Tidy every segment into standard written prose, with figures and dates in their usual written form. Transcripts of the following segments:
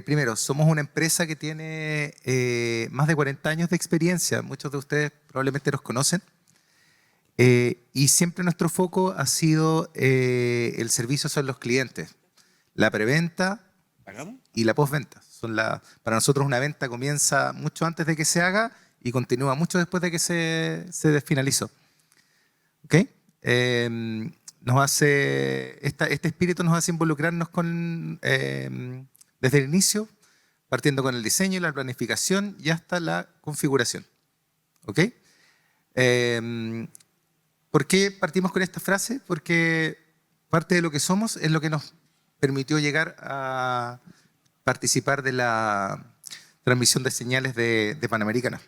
Primero, somos una empresa que tiene más de 40 años de experiencia. Muchos de ustedes probablemente nos conocen. Y siempre nuestro foco ha sido el servicio a los clientes. La preventa y la postventa. Para nosotros una venta comienza mucho antes de que se haga y continúa mucho después de que se finalizó. ¿Ok? Este espíritu nos hace involucrarnos desde el inicio, partiendo con el diseño, la planificación y hasta la configuración. ¿Ok? ¿Por qué partimos con esta frase? Porque parte de lo que somos es lo que nos permitió llegar a participar de la transmisión de señales de Panamericana.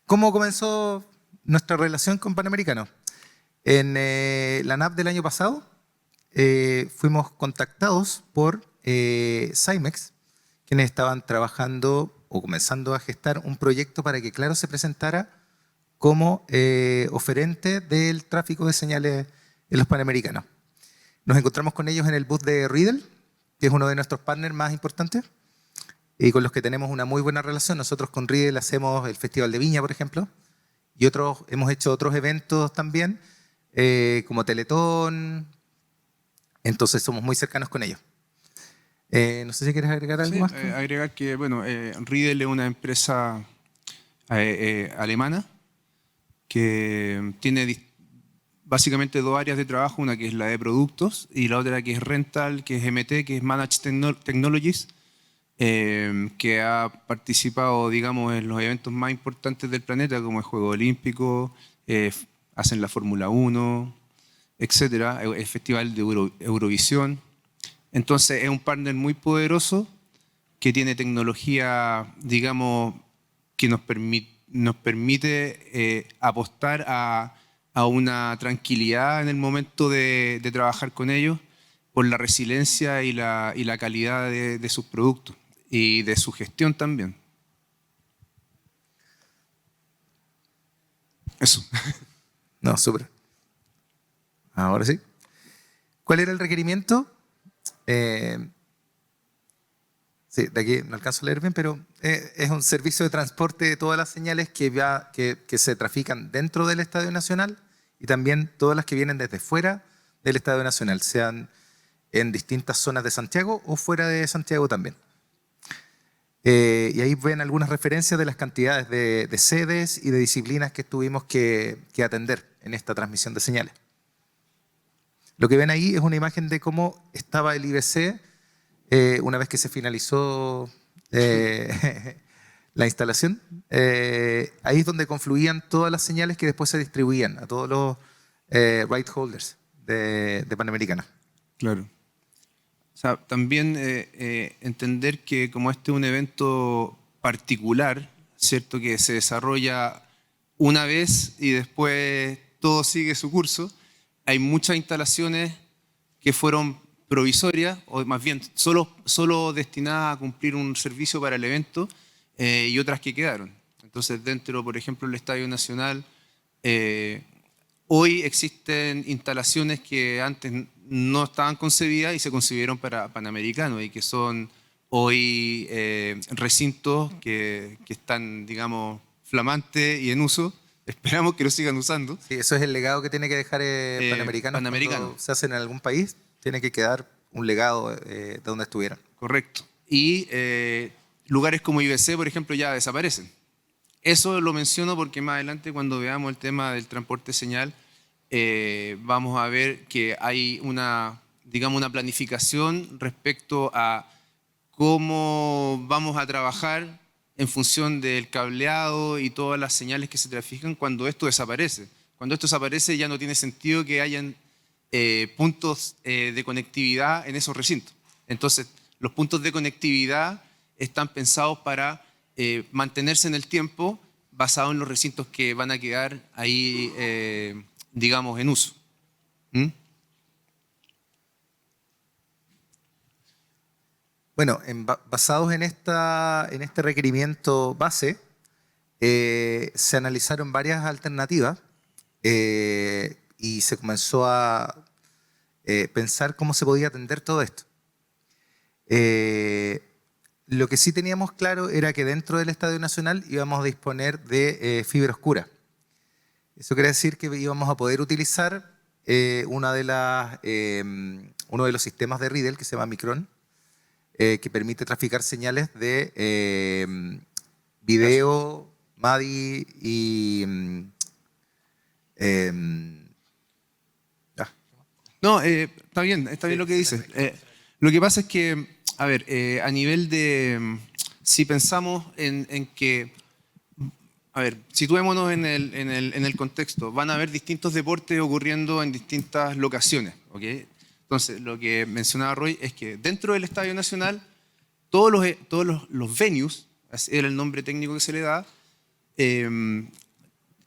¿Cómo comenzó nuestra relación con Panamericano? En la NAP del año pasado fuimos contactados por Cymex, quienes estaban trabajando o comenzando a gestar un proyecto para que Claro se presentara como oferente del tráfico de señales en los Panamericanos. Nos encontramos con ellos en el booth de Riddle, que es uno de nuestros partners más importantes y con los que tenemos una muy buena relación. Nosotros con Riddle hacemos el Festival de Viña, por ejemplo, y hemos hecho otros eventos también, como Teletón. Entonces somos muy cercanos con ellos. No sé si quieres agregar algo más. Agregar que, bueno, Riddle es una empresa alemana que tiene básicamente dos áreas de trabajo, una que es la de productos y la otra que es rental, que es MT, que es Managed Technologies, que ha participado, digamos, en los eventos más importantes del planeta, como el Juego Olímpico, hacen la Fórmula 1, etcétera, el Festival de Eurovisión. Entonces es un partner muy poderoso que tiene tecnología, digamos, que nos permite apostar a una tranquilidad en el momento de trabajar con ellos por la resiliencia y la calidad de sus productos y de su gestión también. Eso. No, súper. Ahora sí. ¿Cuál era el requerimiento? Sí, de aquí no alcanzo a leer bien, pero es un servicio de transporte de todas las señales que se trafican dentro del Estadio Nacional y también todas las que vienen desde fuera del Estadio Nacional, sean en distintas zonas de Santiago o fuera de Santiago también. Y ahí ven algunas referencias de las cantidades de sedes y de disciplinas que tuvimos que atender en esta transmisión de señales. Lo que ven ahí es una imagen de cómo estaba el IBC una vez que se finalizó la instalación. Ahí es donde confluían todas las señales que después se distribuían a todos los right holders de Panamericana. Claro. O sea, también entender que como este es un evento particular, ¿cierto? Que se desarrolla una vez y después todo sigue su curso, hay muchas instalaciones que fueron provisorias, o más bien solo destinadas a cumplir un servicio para el evento y otras que quedaron. Entonces dentro, por ejemplo, del Estadio Nacional, hoy existen instalaciones que antes no estaban concebidas y se concibieron para Panamericano y que son hoy recintos que están, digamos, flamantes y en uso. Esperamos que lo sigan usando. Sí, eso es el legado que tiene que dejar Panamericano. Cuando se hace en algún país, tiene que quedar un legado de donde estuvieran. Correcto. Y lugares como IBC, por ejemplo, ya desaparecen. Eso lo menciono porque más adelante, cuando veamos el tema del transporte señal, vamos a ver que hay digamos, una planificación respecto a cómo vamos a trabajar en función del cableado y todas las señales que se trafican cuando esto desaparece. Cuando esto desaparece ya no tiene sentido que hayan puntos de conectividad en esos recintos. Entonces, los puntos de conectividad están pensados para mantenerse en el tiempo basado en los recintos que van a quedar ahí, digamos, en uso. Bueno, basados en este requerimiento base, se analizaron varias alternativas y se comenzó a pensar cómo se podía atender todo esto. Lo que sí teníamos claro era que dentro del Estadio Nacional íbamos a disponer de fibra oscura. Eso quiere decir que íbamos a poder utilizar uno de los sistemas de Riddle que se llama Micron, que permite traficar señales de video, MADI y... No, está bien lo que dices. Lo que pasa es que, a ver, a nivel de, si pensamos en que, a ver, situémonos en el contexto, van a haber distintos deportes ocurriendo en distintas locaciones, ¿ok? Entonces, lo que mencionaba Roy es que dentro del Estadio Nacional, todos los venues, ese era el nombre técnico que se le da,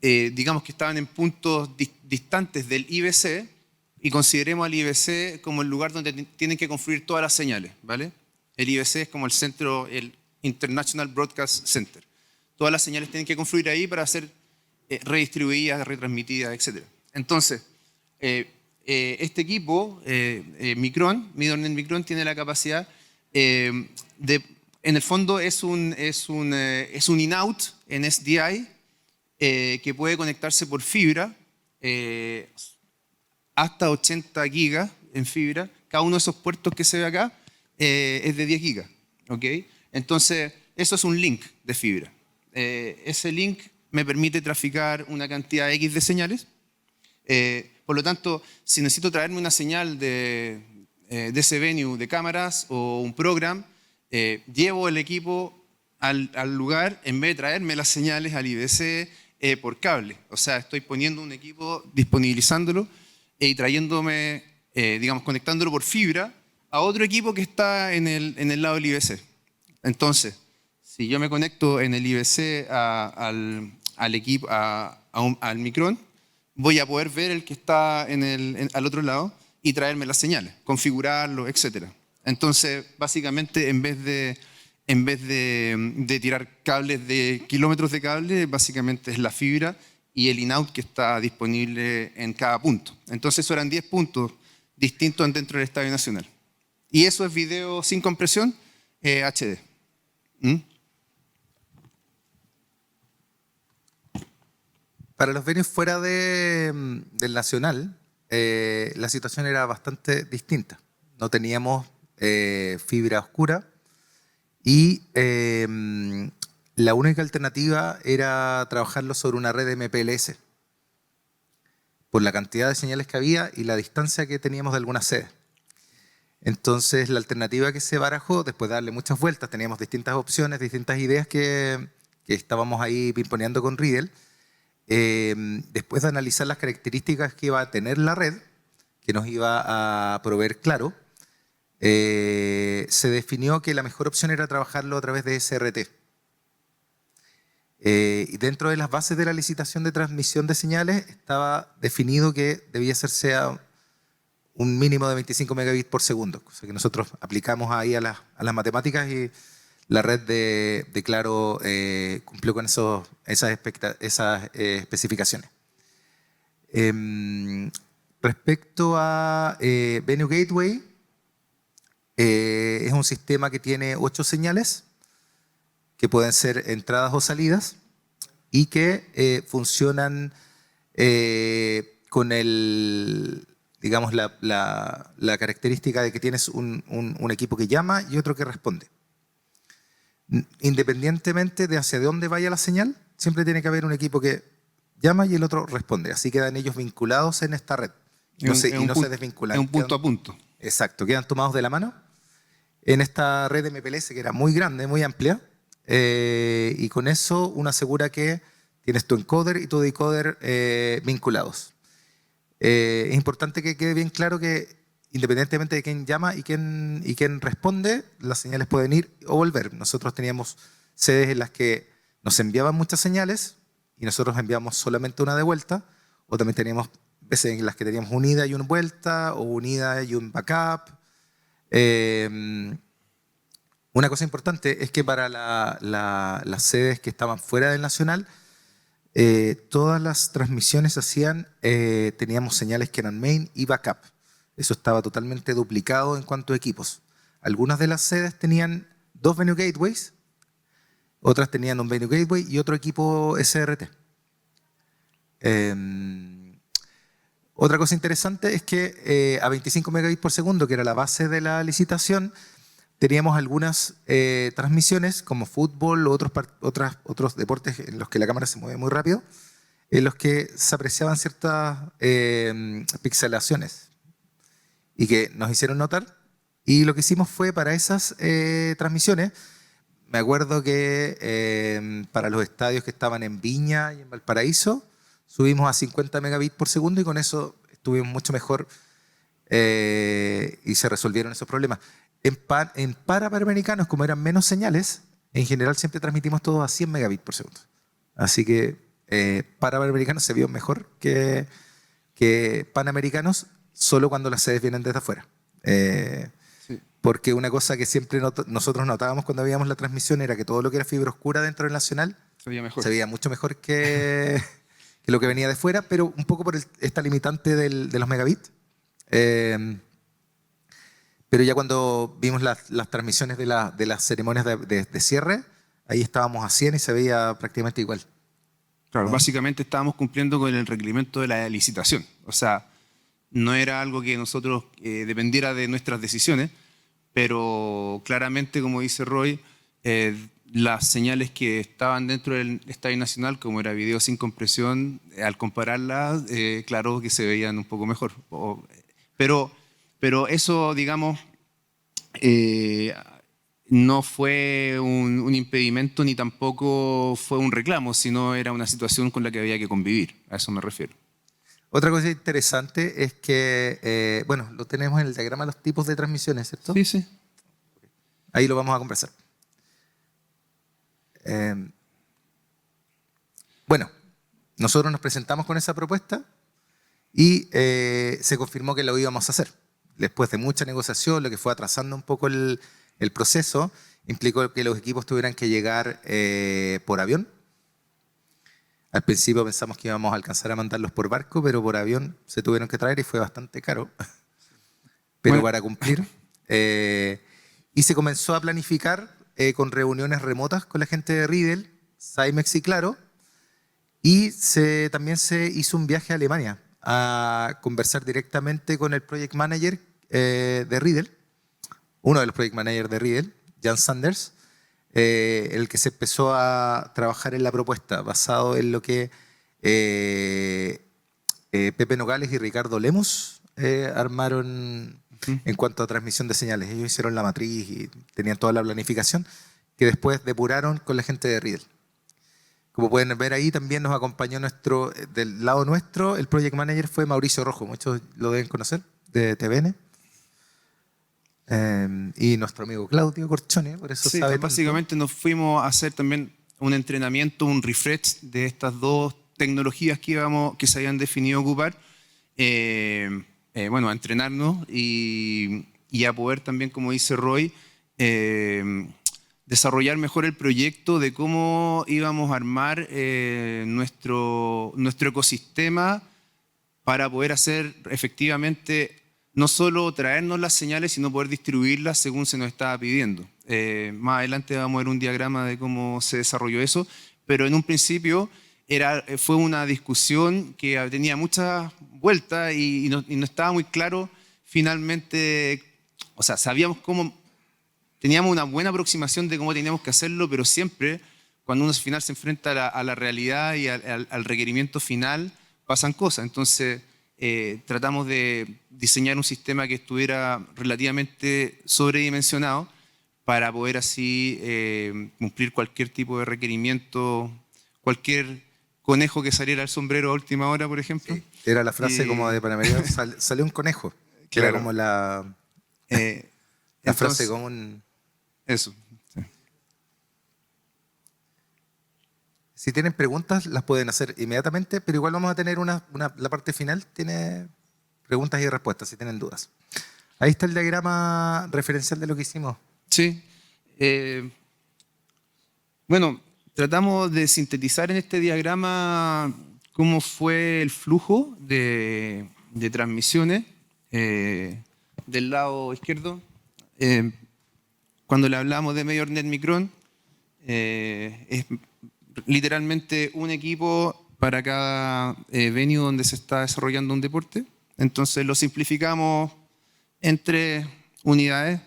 digamos que estaban en puntos distantes del IBC, y consideremos al IBC como el lugar donde tienen que confluir todas las señales, ¿vale? El IBC es como el centro, el International Broadcast Center. Todas las señales tienen que confluir ahí para ser redistribuidas, retransmitidas, etc. Entonces, este equipo, Micron, Midornet Micron, tiene la capacidad en el fondo es un in-out en SDI que puede conectarse por fibra hasta 80 gigas en fibra. Cada uno de esos puertos que se ve acá es de 10 gigas. ¿Okay? Entonces, eso es un link de fibra. Ese link me permite traficar una cantidad X de señales. Por lo tanto, si necesito traerme una señal de ese venue de cámaras o un program, llevo el equipo al lugar en vez de traerme las señales al IBC por cable. O sea, estoy poniendo un equipo, disponibilizándolo y trayéndome, digamos, conectándolo por fibra a otro equipo que está en el lado del IBC. Entonces, si yo me conecto en el IBC al equipo, al Micron, voy a poder ver el que está al otro lado y traerme las señales, configurarlo, etc. Entonces, básicamente, en vez de tirar cables de kilómetros de cable, básicamente es la fibra y el in-out que está disponible en cada punto. Entonces, eso eran 10 puntos distintos dentro del Estadio Nacional. Y eso es video sin compresión, HD. Para los venues fuera del Nacional, la situación era bastante distinta. No teníamos fibra oscura y la única alternativa era trabajarlo sobre una red MPLS por la cantidad de señales que había y la distancia que teníamos de algunas sedes. Entonces, la alternativa que se barajó, después de darle muchas vueltas, teníamos distintas opciones, distintas ideas que estábamos ahí pimponeando con Riddle. Después de analizar las características que iba a tener la red, que nos iba a proveer claro, se definió que la mejor opción era trabajarlo a través de SRT. Y dentro de las bases de la licitación de transmisión de señales estaba definido que debía hacerse a un mínimo de 25 megabits por segundo. O sea que nosotros aplicamos ahí a las matemáticas y la red de Claro cumplió con esas especificaciones. Respecto a Venue Gateway, es un sistema que tiene 8 señales que pueden ser entradas o salidas y que funcionan con digamos, la característica de que tienes un equipo que llama y otro que responde. Independientemente de hacia dónde vaya la señal, siempre tiene que haber un equipo que llama y el otro responde. Así quedan ellos vinculados en esta red. Y no se desvinculan. Es un punto a punto. Exacto, quedan tomados de la mano en esta red MPLS que era muy grande, muy amplia. Y con eso uno asegura que tienes tu encoder y tu decoder vinculados. Es importante que quede bien claro que independientemente de quién llama y quién responde, las señales pueden ir o volver. Nosotros teníamos sedes en las que nos enviaban muchas señales y nosotros enviamos solamente una de vuelta, o también teníamos veces en las que teníamos unida y una vuelta, o unida y un backup. Una cosa importante es que para las sedes que estaban fuera del Nacional, todas las transmisiones teníamos señales que eran main y backup. Eso estaba totalmente duplicado en cuanto a equipos. Algunas de las sedes tenían 2 venue gateways, otras tenían un venue gateway y otro equipo SRT. Otra cosa interesante es que a 25 megabits por segundo, que era la base de la licitación, teníamos algunas transmisiones como fútbol o otros deportes en los que la cámara se mueve muy rápido, en los que se apreciaban ciertas pixelaciones y que nos hicieron notar. Y lo que hicimos fue para esas transmisiones, me acuerdo que para los estadios que estaban en Viña y en Valparaíso, subimos a 50 megabits por segundo y con eso estuvimos mucho mejor y se resolvieron esos problemas. En Panamericanos, como eran menos señales, en general siempre transmitimos todo a 100 megabits por segundo. Así que Panamericanos se vio mejor que Panamericanos solo cuando las sedes vienen desde afuera. Sí. Porque una cosa que siempre nosotros notábamos cuando veíamos la transmisión era que todo lo que era fibra oscura dentro del Nacional Se veía mucho mejor que lo que venía de fuera, pero un poco por esta limitante de los megabits. Pero ya cuando vimos las transmisiones de las ceremonias de cierre, ahí estábamos a 100 y se veía prácticamente igual. Claro, ¿No? básicamente estábamos cumpliendo con el requerimiento de la licitación. O sea, no era algo que nosotros dependiera de nuestras decisiones, pero claramente, como dice Roy, las señales que estaban dentro del Estadio Nacional, como era video sin compresión, al compararlas, claro que se veían un poco mejor. Pero eso, digamos, no fue un impedimento ni tampoco fue un reclamo, sino era una situación con la que había que convivir. A eso me refiero. Otra cosa interesante es que, bueno, lo tenemos en el diagrama de los tipos de transmisiones, ¿cierto? Sí, sí. Ahí lo vamos a conversar. Bueno, nosotros nos presentamos con esa propuesta y se confirmó que lo íbamos a hacer. Después de mucha negociación, lo que fue atrasando un poco el proceso, implicó que los equipos tuvieran que llegar por avión. Al principio pensamos que íbamos a alcanzar a mandarlos por barco, pero por avión se tuvieron que traer y fue bastante caro. Pero Bueno. para cumplir. Y se comenzó a planificar con reuniones remotas con la gente de Riedel, Cymex y Claro. Y también se hizo un viaje a Alemania a conversar directamente con el project manager de Riedel, uno de los project managers de Riedel, Jan Sanders, el que se empezó a trabajar en la propuesta basado en lo que Pepe Nogales y Ricardo Lemus armaron en cuanto a transmisión de señales. Ellos hicieron la matriz y tenían toda la planificación que después depuraron con la gente de Riedel. Como pueden ver ahí, también nos acompañó del lado nuestro, el project manager fue Mauricio Rojo, muchos lo deben conocer, de TVN. Y nuestro amigo Claudio Corchone, por eso Sí, sabe básicamente nos fuimos a hacer también un entrenamiento, un refresh de estas dos tecnologías que se habían definido ocupar. Bueno, a entrenarnos y a poder también, como dice Roy, desarrollar mejor el proyecto de cómo íbamos a armar nuestro ecosistema para poder hacer efectivamente no solo traernos las señales, sino poder distribuirlas según se nos estaba pidiendo. Más adelante vamos a ver un diagrama de cómo se desarrolló eso, pero en un principio fue una discusión que tenía muchas vueltas y no estaba muy claro finalmente, o sea, sabíamos cómo, teníamos una buena aproximación de cómo teníamos que hacerlo, pero siempre cuando uno al final se enfrenta a la realidad y al requerimiento final, pasan cosas. Entonces tratamos de diseñar un sistema que estuviera relativamente sobredimensionado para poder así cumplir cualquier tipo de requerimiento, cualquier conejo que saliera al sombrero a última hora, por ejemplo. Sí, era la frase como de Panamericano, salió un conejo, que Claro. era como la frase común. Eso. Sí. Si tienen preguntas, las pueden hacer inmediatamente, pero igual vamos a tener la parte final, tiene preguntas y respuestas, si tienen dudas. Ahí está el diagrama referencial de lo que hicimos. Sí. Bueno, tratamos de sintetizar en este diagrama cómo fue el flujo de transmisiones. del lado izquierdo, cuando le hablamos de MayorNet Micron, es literalmente un equipo para cada venue donde se está desarrollando un deporte. Entonces lo simplificamos en 3 unidades.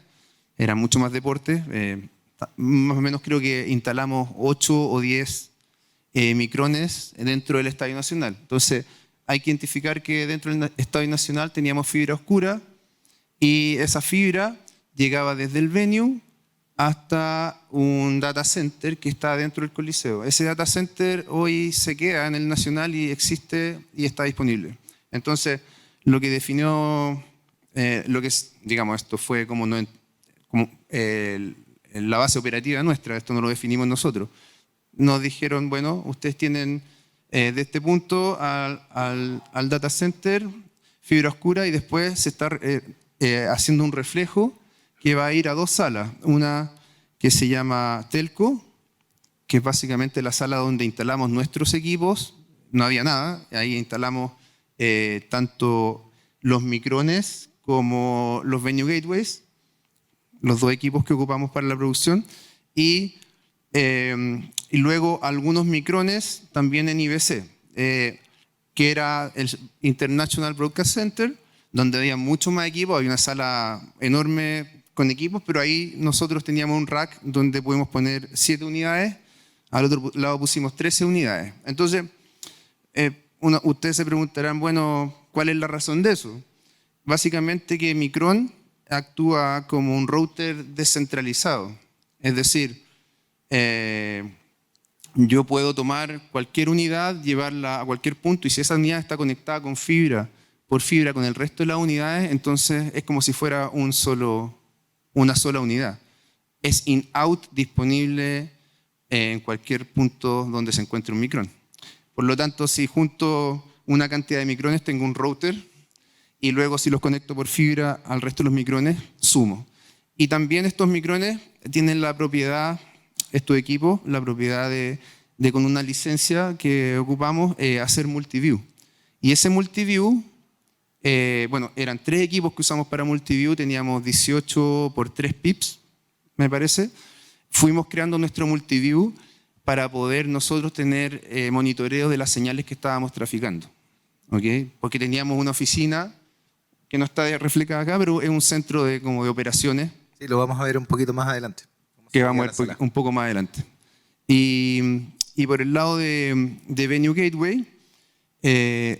Eran mucho más deportes. Más o menos creo que instalamos 8 o 10 micrones dentro del Estadio Nacional. Entonces hay que identificar que dentro del Estadio Nacional teníamos fibra oscura y esa fibra llegaba desde el venue hasta un data center que está dentro del Coliseo. Ese data center hoy se queda en el Nacional y existe y está disponible. Entonces, lo que definió, digamos, esto fue como la base operativa nuestra, esto no lo definimos nosotros. Nos dijeron, bueno, ustedes tienen de este punto al data center fibra oscura y después se está haciendo un reflejo que va a ir a 2 salas. Una que se llama Telco, que es básicamente la sala donde instalamos nuestros equipos. No había nada, ahí instalamos tanto los micrones como los venue gateways, los 2 equipos que ocupamos para la producción, y luego algunos micrones también en IBC, que era el International Broadcast Center, donde había mucho más equipos, había una sala enorme con equipos, pero ahí nosotros teníamos un rack donde pudimos poner 7 unidades, al otro lado pusimos 13 unidades. Entonces, ustedes se preguntarán, bueno, ¿cuál es la razón de eso? Básicamente que Micron actúa como un router descentralizado, es decir, yo puedo tomar cualquier unidad, llevarla a cualquier punto y si esa unidad está conectada con fibra, por fibra con el resto de las unidades, entonces es como si fuera una sola unidad. Es in-out disponible en cualquier punto donde se encuentre un micrón. Por lo tanto, si junto una cantidad de micrones tengo un router y luego si los conecto por fibra al resto de los micrones, sumo. Y también estos micrones tienen la propiedad, estos equipos, la propiedad de con una licencia que ocupamos, hacer multiview. Y ese multiview, bueno, eran 3 equipos que usamos para multiview, teníamos 18 por 3 pips, me parece. Fuimos creando nuestro multiview para poder nosotros tener monitoreo de las señales que estábamos traficando. ¿Okay? Porque teníamos una oficina que no está reflejada acá, pero es un centro de operaciones. Sí, lo vamos a ver un poquito más adelante. Que vamos a ver un poco más adelante. Y por el lado de Venue Gateway,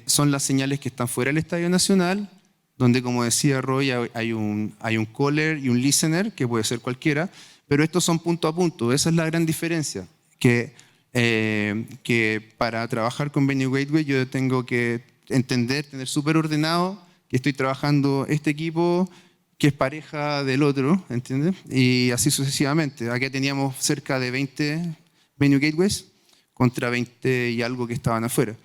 son las señales que están fuera del Estadio Nacional, donde, como decía Roy, hay un caller y un listener, que puede ser cualquiera, pero estos son punto a punto. Esa es la gran diferencia, que para trabajar con Venue Gateway yo tengo que entender, tener súper ordenado que estoy trabajando este equipo que es pareja del otro, ¿entiendes? Y así sucesivamente. Aquí teníamos cerca de 20 Venue Gateways contra 20 y algo que estaban afuera.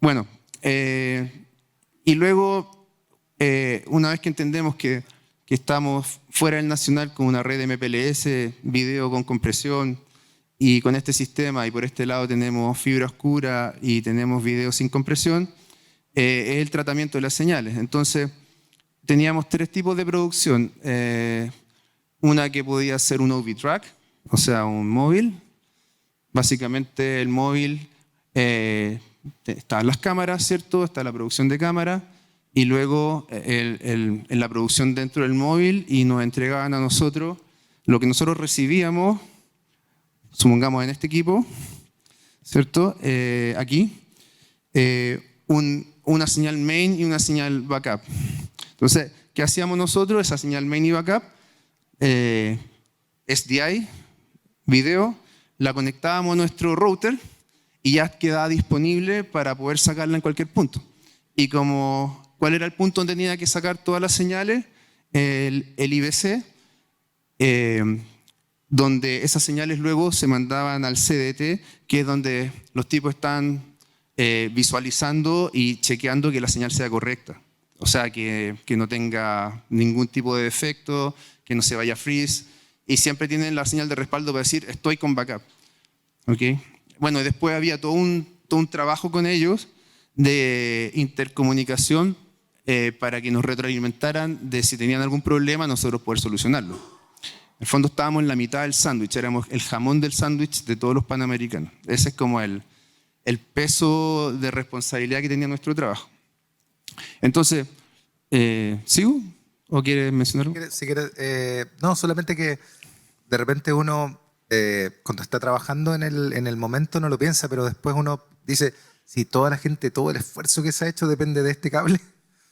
Bueno, y luego, una vez que entendemos que estamos fuera del Nacional con una red de MPLS, video con compresión, y con este sistema, y por este lado tenemos fibra oscura y tenemos video sin compresión, es el tratamiento de las señales. Entonces, teníamos 3 tipos de producción. Una que podía ser un OV-Track, o sea, un móvil. Básicamente el móvil, están las cámaras, ¿cierto? Está la producción de cámara y luego en la producción dentro del móvil, y nos entregaban a nosotros lo que nosotros recibíamos, supongamos en este equipo, ¿cierto? Aquí, una señal main y una señal backup. Entonces, ¿qué hacíamos nosotros? Esa señal main y backup, SDI, video, la conectábamos a nuestro router y ya quedaba disponible para poder sacarla en cualquier punto. Y ¿cuál era el punto donde tenía que sacar todas las señales? El IBC, donde esas señales luego se mandaban al CDT, que es donde los tipos están visualizando y chequeando que la señal sea correcta. O sea, que no tenga ningún tipo de defecto, que no se vaya a freeze. Y siempre tienen la señal de respaldo para decir, estoy con backup. ¿Okay? Bueno, y después había todo un trabajo con ellos de intercomunicación para que nos retroalimentaran de si tenían algún problema, nosotros poder solucionarlo. En el fondo estábamos en la mitad del sándwich, éramos el jamón del sándwich de todos los panamericanos. Ese es como el peso de responsabilidad que tenía nuestro trabajo. Entonces, ¿sigo? ¿O quieres mencionar algo? Si quieres, no, solamente que de repente uno, cuando está trabajando en el momento, no lo piensa, pero después uno dice, si toda la gente, todo el esfuerzo que se ha hecho depende de este cable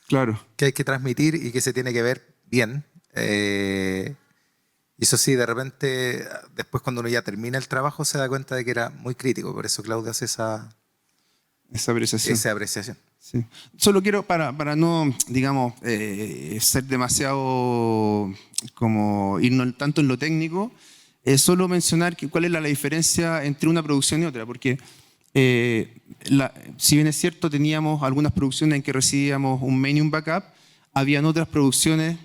Claro. que hay que transmitir y que se tiene que ver bien. Y eso sí, de repente, después cuando uno ya termina el trabajo, se da cuenta de que era muy crítico. Por eso Claudio hace esa Apreciación. apreciación. Sí. Solo quiero, para no, digamos, ser demasiado, como irnos tanto en lo técnico, solo mencionar cuál es la diferencia entre una producción y otra, porque si bien es cierto, teníamos algunas producciones en que recibíamos un main y un backup, habían otras producciones,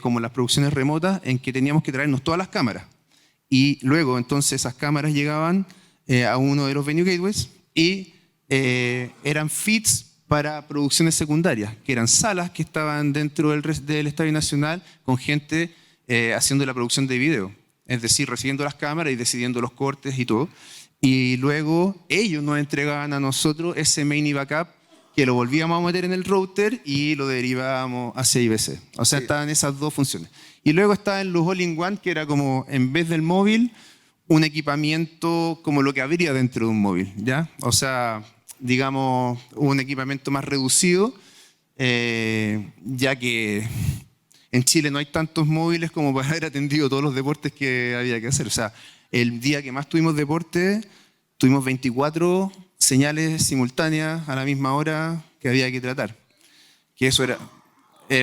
como las producciones remotas, en que teníamos que traernos todas las cámaras. Y luego, entonces, esas cámaras llegaban a uno de los venue gateways y eran feeds para producciones secundarias, que eran salas que estaban dentro del Estadio Nacional con gente haciendo la producción de video. Es decir, recibiendo las cámaras y decidiendo los cortes y todo. Y luego ellos nos entregaban a nosotros ese main y backup que lo volvíamos a meter en el router y lo derivábamos hacia IBC. O sea, Sí. estaban esas dos funciones. Y luego estaban los all-in-one, que era como, en vez del móvil, un equipamiento como lo que habría dentro de un móvil, ¿ya? O sea, digamos, un equipamiento más reducido, ya que en Chile no hay tantos móviles como para haber atendido todos los deportes que había que hacer. O sea, el día que más tuvimos deporte, tuvimos 24 señales simultáneas a la misma hora que había que tratar. Que eso era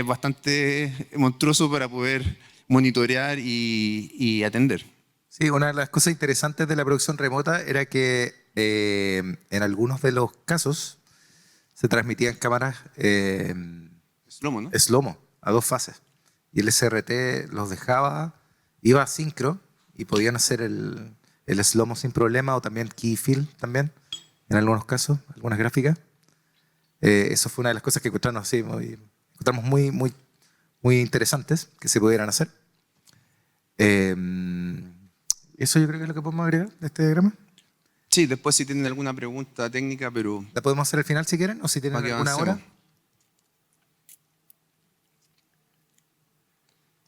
bastante monstruoso para poder monitorear y atender. Sí, una de las cosas interesantes de la producción remota era que en algunos de los casos se transmitían cámaras Slow-mo, ¿no? slow-mo, a 2 fases. Y el SRT los dejaba, iba a sincro y podían hacer el slow-mo sin problema, o también key fill también, en algunos casos, algunas gráficas. Eso fue una de las cosas que encontramos, sí, encontramos muy interesantes que se pudieran hacer. Eso yo creo que es lo que podemos agregar de este diagrama. Sí, después si tienen alguna pregunta técnica, pero ¿La podemos hacer al final si quieren? ¿O si tienen para que alguna avancemos. hora?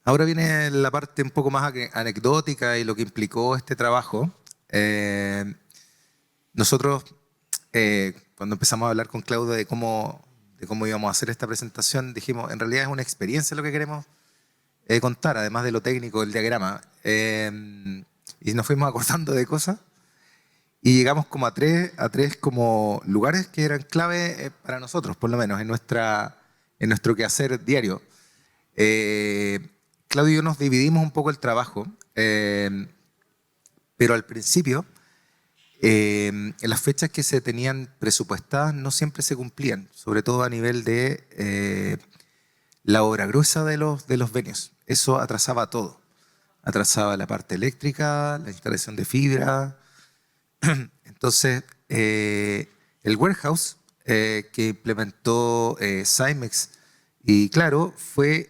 Ahora viene la parte un poco más anecdótica y lo que implicó este trabajo. Nosotros, cuando empezamos a hablar con Claudio de cómo íbamos a hacer esta presentación, dijimos, en realidad es una experiencia lo que queremos contar, además de lo técnico del diagrama. Y nos fuimos acordando de cosas y llegamos como a tres como lugares que eran clave para nosotros, por lo menos en nuestro quehacer diario. Claudio y yo nos dividimos un poco el trabajo, pero al principio en las fechas que se tenían presupuestadas no siempre se cumplían, sobre todo a nivel de la obra gruesa de los venues. Eso atrasaba todo. Atrasaba la parte eléctrica, la instalación de fibra. Entonces, el warehouse que implementó Cymex y Claro fue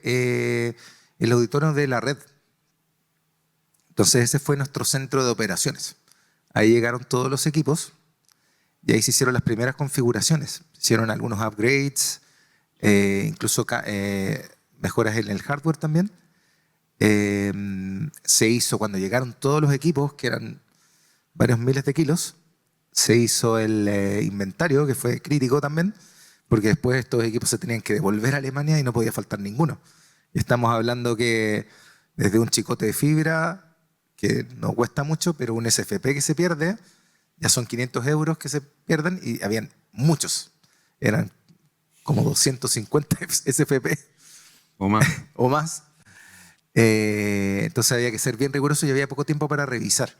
el auditorio de la red. Entonces, ese fue nuestro centro de operaciones. Ahí llegaron todos los equipos y ahí se hicieron las primeras configuraciones. Se hicieron algunos upgrades, incluso mejoras en el hardware también. Se hizo, cuando llegaron todos los equipos, que eran varios miles de kilos, se hizo el inventario, que fue crítico también, porque después estos equipos se tenían que devolver a Alemania y no podía faltar ninguno. Y estamos hablando que desde un chicote de fibra, que no cuesta mucho, pero un SFP que se pierde, ya son 500 euros que se pierden, y habían muchos. Eran como 250 SFP o más. o más. Entonces había que ser bien riguroso y había poco tiempo para revisar.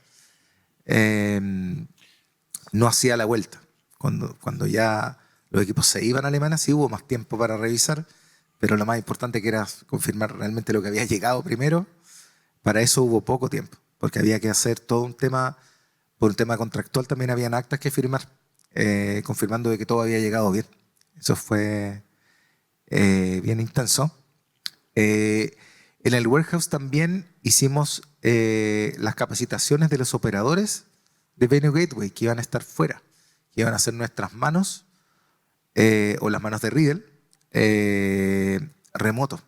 No hacía la vuelta. Cuando ya los equipos se iban a Alemania, sí hubo más tiempo para revisar, pero lo más importante que era confirmar realmente lo que había llegado primero. Para eso hubo poco tiempo, porque había que hacer todo un tema, por un tema contractual también habían actas que firmar, confirmando de que todo había llegado bien. Eso fue bien intenso. En el warehouse también hicimos las capacitaciones de los operadores de Venue Gateway que iban a estar fuera, que iban a ser nuestras manos o las manos de Riddle en remoto.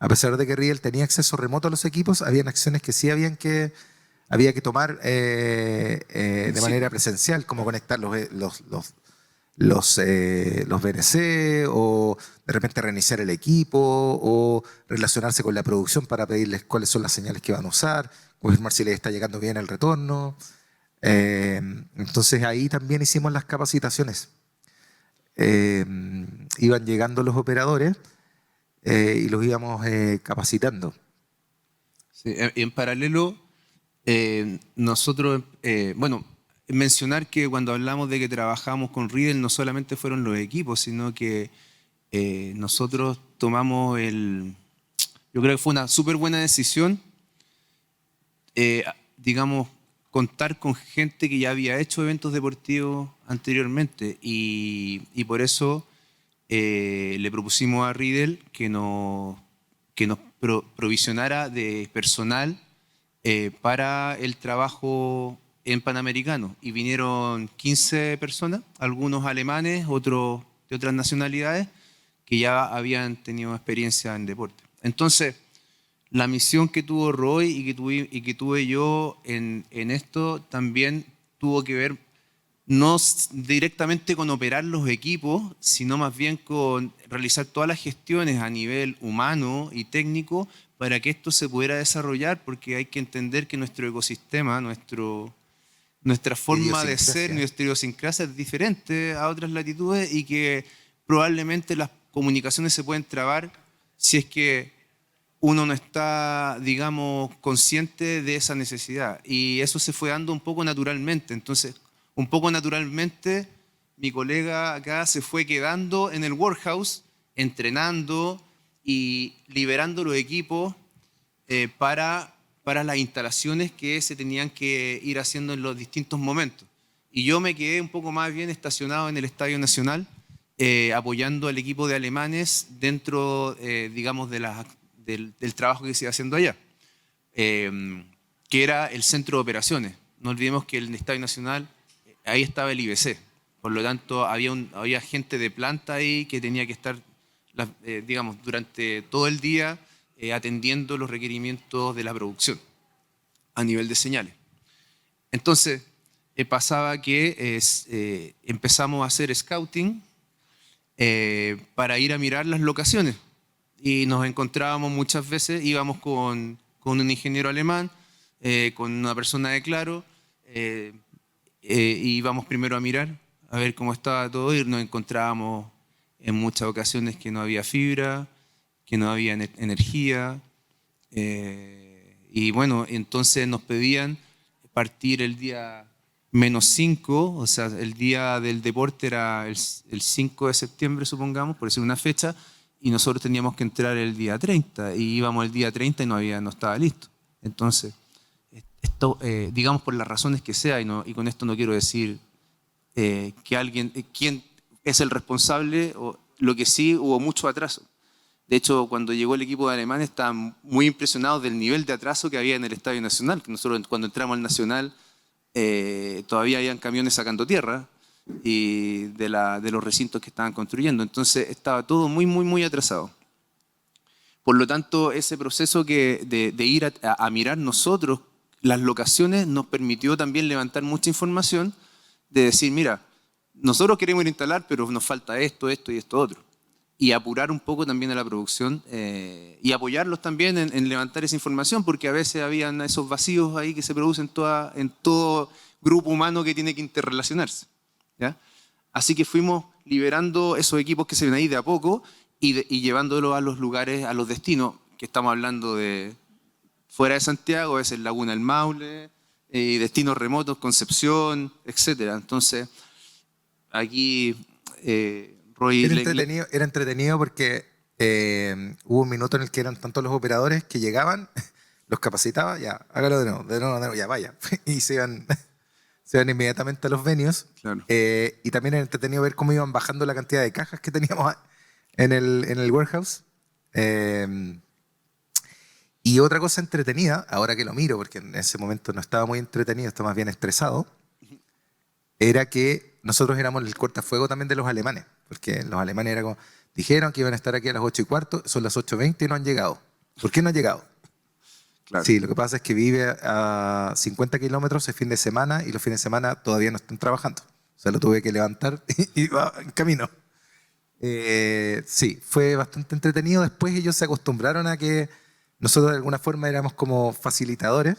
A pesar de que Riddle tenía acceso remoto a los equipos, habían acciones que sí había que tomar de Sí. manera presencial, como conectar los BNC o de repente reiniciar el equipo o relacionarse con la producción para pedirles cuáles son las señales que van a usar, confirmar si les está llegando bien el retorno. Entonces ahí también hicimos las capacitaciones. Iban llegando los operadores y los íbamos capacitando. Sí, en paralelo, nosotros, bueno, mencionar que cuando hablamos de que trabajamos con Riddle no solamente fueron los equipos, sino que nosotros tomamos yo creo que fue una súper buena decisión, digamos, contar con gente que ya había hecho eventos deportivos anteriormente y por eso le propusimos a Riddle que nos provisionara de personal para el trabajo en Panamericano. Y vinieron 15 personas, algunos alemanes, otros de otras nacionalidades, que ya habían tenido experiencia en deporte. Entonces, la misión que tuvo Roy y que tuve yo en esto también tuvo que ver no directamente con operar los equipos, sino más bien con realizar todas las gestiones a nivel humano y técnico para que esto se pudiera desarrollar, porque hay que entender que nuestro ecosistema, nuestra forma de ser, Idiosincrasia. nuestra idiosincrasia es diferente a otras latitudes y que probablemente las comunicaciones se pueden trabar si es que uno no está, digamos, consciente de esa necesidad. Y eso se fue dando un poco naturalmente. Entonces, un poco naturalmente, mi colega acá se fue quedando en el warehouse, entrenando y liberando los equipos para las instalaciones que se tenían que ir haciendo en los distintos momentos. Y yo me quedé un poco más bien estacionado en el Estadio Nacional, apoyando al equipo de alemanes dentro, digamos, del trabajo que se iba haciendo allá, que era el centro de operaciones. No olvidemos que el Estadio Nacional, ahí estaba el IBC. Por lo tanto, había gente de planta ahí que tenía que estar, digamos, durante todo el día atendiendo los requerimientos de la producción a nivel de señales. Entonces, pasaba que empezamos a hacer scouting para ir a mirar las locaciones. Y nos encontrábamos muchas veces, íbamos con un ingeniero alemán, con una persona de Claro, y íbamos primero a mirar, a ver cómo estaba todo, y nos encontrábamos en muchas ocasiones que no había fibra, que no había energía, y bueno, entonces nos pedían partir el día -5, o sea, el día del deporte era el 5 de septiembre, supongamos, por decir una fecha, y nosotros teníamos que entrar el día 30, y íbamos el día 30 y no estaba listo. Entonces, esto, digamos por las razones que sea, y con esto no quiero decir que alguien, quién es el responsable, o lo que sí hubo mucho atraso. De hecho, cuando llegó el equipo de alemanes estaban muy impresionados del nivel de atraso que había en el Estadio Nacional, que nosotros cuando entramos al Nacional todavía habían camiones sacando tierra y de los recintos que estaban construyendo. Entonces estaba todo muy, muy, muy atrasado. Por lo tanto, ese proceso de ir a mirar nosotros las locaciones nos permitió también levantar mucha información de decir, mira, nosotros queremos ir a instalar, pero nos falta esto, esto y esto otro. Y apurar un poco también a la producción y apoyarlos también en levantar esa información, porque a veces habían esos vacíos ahí que se producen en todo grupo humano que tiene que interrelacionarse, ¿ya? Así que fuimos liberando esos equipos que se ven ahí de a poco y llevándolos a los lugares, a los destinos, que estamos hablando de fuera de Santiago, es el Laguna del Maule, destinos remotos, Concepción, etc. Entonces, aquí Roy Era entretenido porque hubo un minuto en el que eran tantos los operadores que llegaban, los capacitaba, ya, hágalo de nuevo, ya, vaya. Y se iban inmediatamente a los venues. claro. Y también era entretenido ver cómo iban bajando la cantidad de cajas que teníamos en el warehouse. Y otra cosa entretenida, ahora que lo miro, porque en ese momento no estaba muy entretenido, estaba más bien estresado, era que nosotros éramos el cortafuego también de los alemanes, porque los alemanes era como, dijeron que iban a estar aquí a las 8:15, son las 8:20 y no han llegado. ¿Por qué no han llegado? Claro. Sí, lo que pasa es que vive a 50 kilómetros el fin de semana y los fines de semana todavía no están trabajando. O sea, lo tuve que levantar y va en camino. Sí, fue bastante entretenido. Después ellos se acostumbraron a que nosotros de alguna forma éramos como facilitadores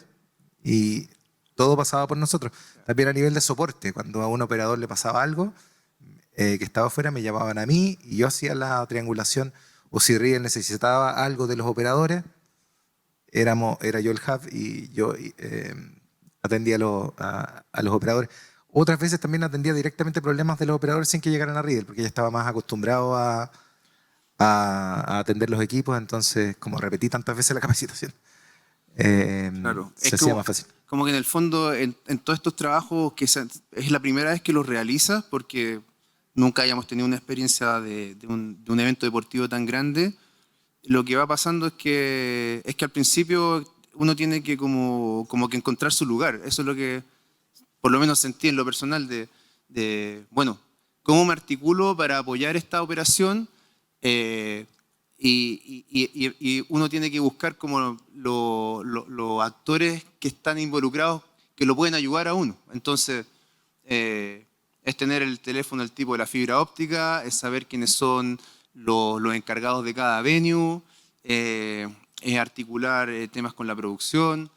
y todo pasaba por nosotros. También a nivel de soporte, cuando a un operador le pasaba algo que estaba afuera, me llamaban a mí y yo hacía la triangulación. O si Riel necesitaba algo de los operadores, era yo el hub y yo atendía a los operadores. Otras veces también atendía directamente problemas de los operadores sin que llegaran a Riddle, porque ya estaba más acostumbrado a atender los equipos, entonces como repetí tantas veces la capacitación, Claro, se es hacía más fácil. como que en el fondo, en todos estos trabajos, es la primera vez que los realizas, porque nunca hayamos tenido una experiencia de un evento deportivo tan grande. Lo que va pasando es que al principio uno tiene que como que encontrar su lugar. Eso es lo que por lo menos sentí en lo personal bueno, ¿cómo me articulo para apoyar esta operación? Y uno tiene que buscar como los actores que están involucrados que lo pueden ayudar a uno. Entonces, es tener el teléfono del tipo de la fibra óptica, es saber quiénes son los encargados de cada venue, es articular temas con la producción,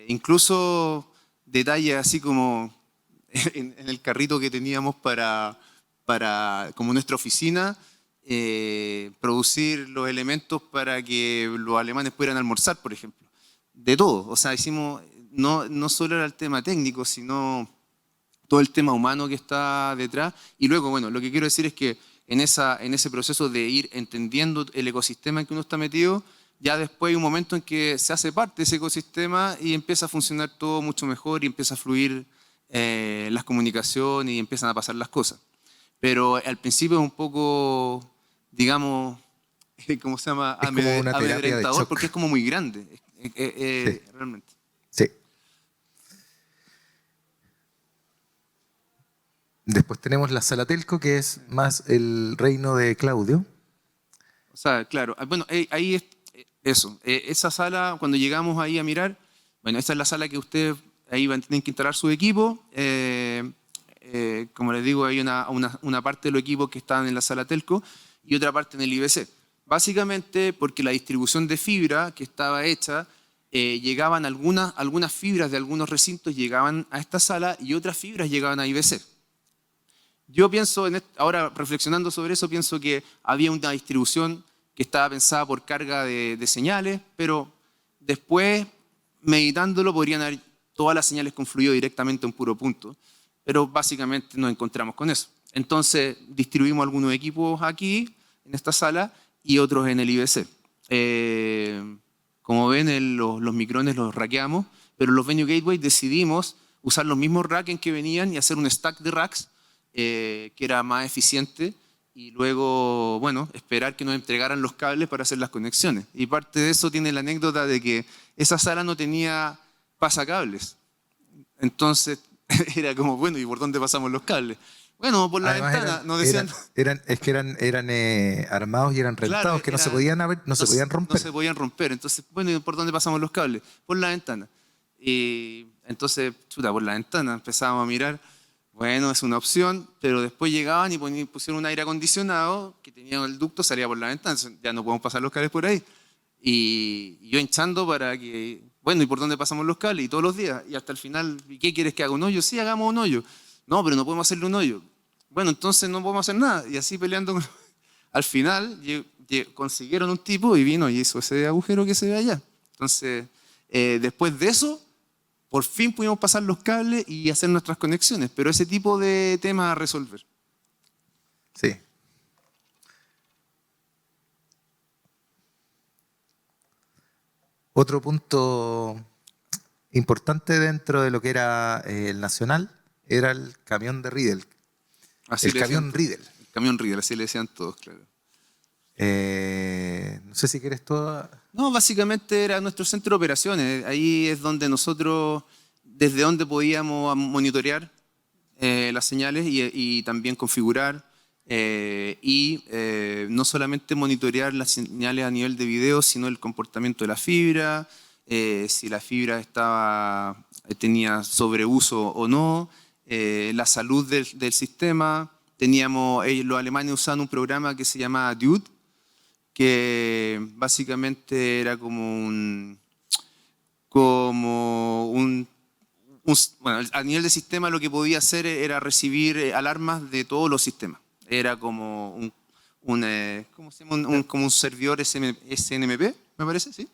incluso detalles así como en el carrito que teníamos como nuestra oficina, producir los elementos para que los alemanes pudieran almorzar, por ejemplo. De todo, o sea, hicimos, no solo era el tema técnico, sino todo el tema humano que está detrás. Y luego, bueno, lo que quiero decir es que en ese proceso de ir entendiendo el ecosistema en que uno está metido, ya después hay un momento en que se hace parte de ese ecosistema y empieza a funcionar todo mucho mejor y empieza a fluir las comunicaciones y empiezan a pasar las cosas. Pero al principio es un poco, digamos, ¿cómo se llama? Es como una terapia de Amedrentador, shock. porque es como muy grande, Sí, realmente. sí. Después tenemos la sala Telco, que es más el reino de Claudio. O sea, claro, bueno, ahí es eso. Esa sala, cuando llegamos ahí a mirar, bueno, esa es la sala que ustedes ahí van a tener que instalar su equipo. Como les digo, hay una parte de los equipos que están en la sala Telco y otra parte en el IBC. Básicamente porque la distribución de fibra que estaba hecha, llegaban algunas fibras de algunos recintos llegaban a esta sala y otras fibras llegaban a IBC. Yo pienso, ahora reflexionando sobre eso, pienso que había una distribución que estaba pensada por carga de señales, pero después, meditándolo, podrían haber todas las señales confluido directamente a un puro punto. Pero básicamente nos encontramos con eso. Entonces, distribuimos algunos equipos aquí, en esta sala, y otros en el IBC. Como ven, los micrones los rackeamos, pero los Venue Gateway decidimos usar los mismos racks en que venían y hacer un stack de racks que era más eficiente y luego, bueno, esperar que nos entregaran los cables para hacer las conexiones. Y parte de eso tiene la anécdota de que esa sala no tenía pasacables. Entonces era como, bueno, ¿y por dónde pasamos los cables? Bueno, por la Además ventana, nos decían. eran armados y eran Claro, rentados que no se podían no se podían romper. No se podían romper. Entonces, bueno, ¿y por dónde pasamos los cables? Por la ventana. Y entonces, chuta, por la ventana empezábamos a mirar. Bueno, es una opción, pero después llegaban y pusieron un aire acondicionado que tenía el ducto, salía por la ventana, entonces ya no podemos pasar los cables por ahí. Y yo hinchando para que, bueno, ¿y por dónde pasamos los cables? Y todos los días, y hasta el final, ¿y qué quieres que haga un hoyo? Sí, hagamos un hoyo. No, pero no podemos hacerle un hoyo. Bueno, entonces no podemos hacer nada. Y así peleando. Al final consiguieron un tipo y vino y hizo ese agujero que se ve allá. Entonces, después de eso, por fin pudimos pasar los cables y hacer nuestras conexiones, pero ese tipo de temas a resolver. Sí. Otro punto importante dentro de lo que era el Nacional era el camión de Riddle. Así El le decían camión todos. Riddle. El camión Riddle, así le decían todos, claro. No sé si quieres todo. No, básicamente era nuestro centro de operaciones. Ahí es donde nosotros, desde donde podíamos monitorear las señales y también configurar no solamente monitorear las señales a nivel de video, sino el comportamiento de la fibra, si la fibra tenía sobreuso o no, la salud del sistema. Los alemanes usaban un programa que se llama DUDE, que básicamente era bueno, a nivel de sistema lo que podía hacer era recibir alarmas de todos los sistemas. Era como ¿cómo se llama? Como un servidor SNMP, me parece, ¿sí?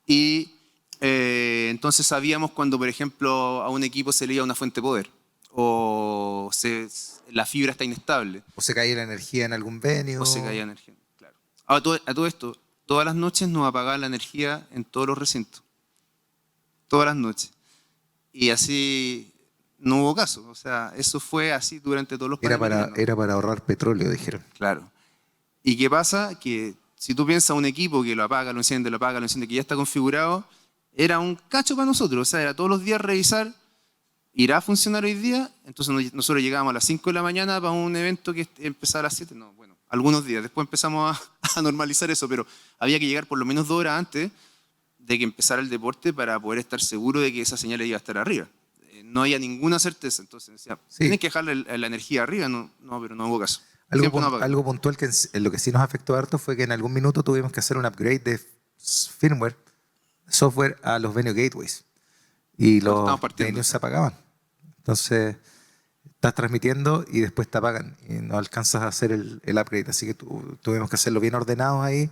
Y entonces sabíamos cuando, por ejemplo, a un equipo se le iba una fuente de poder o la fibra está inestable O se cae la energía en algún venue. o se caía energía. Claro. A todo esto, todas las noches nos apagaban la energía en todos los recintos. Todas las noches. Y así no hubo caso. O sea, eso fue así durante todos los Panamericanos. Era para ahorrar petróleo, dijeron. Claro. ¿Y qué pasa? Que si tú piensas un equipo que lo apaga, lo enciende, que ya está configurado, era un cacho para nosotros. O sea, era todos los días revisar, ¿irá a funcionar hoy día? Entonces nosotros llegábamos a las 5 de la mañana para un evento que empezaba a las 7. No, bueno, algunos días. Después empezamos a normalizar eso, pero había que llegar por lo menos 2 horas antes de que empezara el deporte para poder estar seguro de que esa señal iba a estar arriba. No había ninguna certeza. Entonces decía, Sí. tienen que dejarle la energía arriba. No, pero no hubo caso. Siempre nos apagaron. Algo puntual que en lo que sí nos afectó harto fue que en algún minuto tuvimos que hacer un upgrade de firmware, software a los venue gateways. Y los Estamos partiendo. venues se apagaban. Entonces, estás transmitiendo y después te apagan y no alcanzas a hacer el upgrade. Así que tuvimos que hacerlo bien ordenados ahí,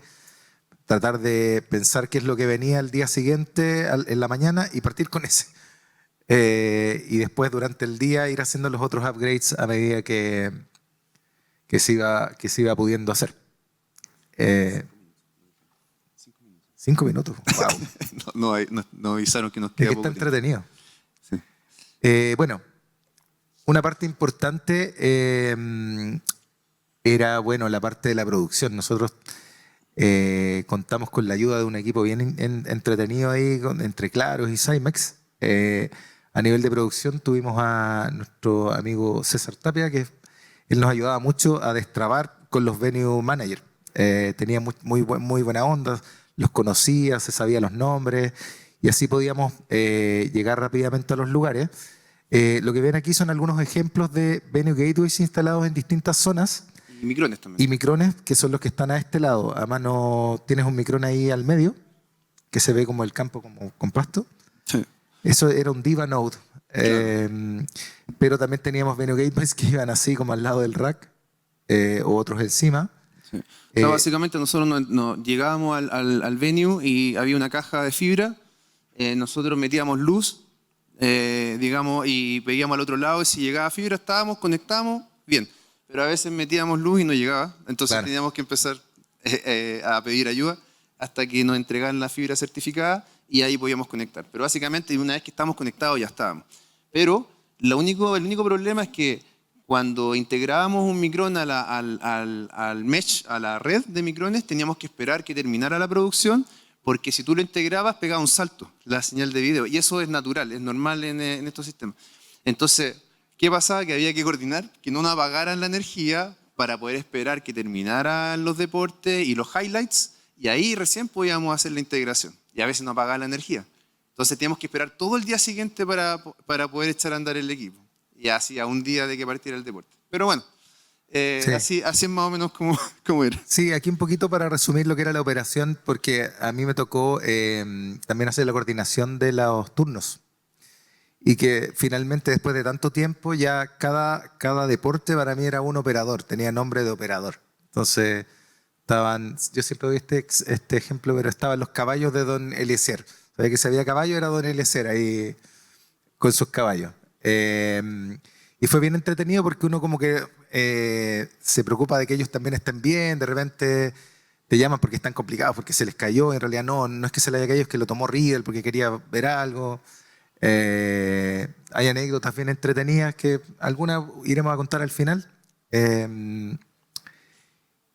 tratar de pensar qué es lo que venía el día siguiente en la mañana y partir con ese. Y después durante el día ir haciendo los otros upgrades a medida que se iba pudiendo hacer. 5 minutos. Wow. No avisaron que nos Es queda que poco está tiempo. entretenido. Sí. Bueno, una parte importante era, bueno, la parte de la producción. Nosotros contamos con la ayuda de un equipo bien entretenido ahí, entre Claros y Cymex. A nivel de producción tuvimos a nuestro amigo César Tapia, que él nos ayudaba mucho a destrabar con los venue managers. Tenía muy buena onda, los conocía, se sabía los nombres y así podíamos llegar rápidamente a los lugares. Lo que ven aquí son algunos ejemplos de venue gateways instalados en distintas zonas. Y micrones también. Y micrones, que son los que están a este lado. A mano tienes un micrón ahí al medio, que se ve como el campo como con pasto. Sí. Eso era un Diva Node. Claro. Pero también teníamos venue gateways que iban así como al lado del rack, o otros encima. Sí. O sea, básicamente nosotros llegábamos al venue y había una caja de fibra, nosotros metíamos luz, digamos, y veíamos al otro lado y si llegaba fibra conectábamos, bien. Pero a veces metíamos luz y no llegaba, entonces Claro. teníamos que empezar a pedir ayuda hasta que nos entregaran la fibra certificada y ahí podíamos conectar. Pero básicamente una vez que estábamos conectados ya estábamos. Pero el único problema es que cuando integrábamos un micrón al mesh, a la red de micrones, teníamos que esperar que terminara la producción, porque si tú lo integrabas pegaba un salto la señal de video. Y eso es natural, es normal en estos sistemas. Entonces, ¿qué pasaba? Que había que coordinar que no nos apagaran la energía para poder esperar que terminaran los deportes y los highlights, y ahí recién podíamos hacer la integración. Y a veces nos apagaba la energía. Entonces teníamos que esperar todo el día siguiente para poder echar a andar el equipo. Y así a un día de que partiera el deporte. Pero bueno, Sí. así es más o menos como era. Sí, aquí un poquito para resumir lo que era la operación, porque a mí me tocó también hacer la coordinación de los turnos. Y que finalmente, después de tanto tiempo, ya cada deporte para mí era un operador, tenía nombre de operador. Entonces, yo siempre doy este ejemplo, pero estaban los caballos de Don Eliezer. Sabía que si había caballo era Don Eliezer ahí con sus caballos. Y fue bien entretenido porque uno como que se preocupa de que ellos también estén bien, de repente te llaman porque están complicados, porque se les cayó, en realidad no es que se le haya caído, es que lo tomó Riddle porque quería ver algo. Hay anécdotas bien entretenidas que algunas iremos a contar al final.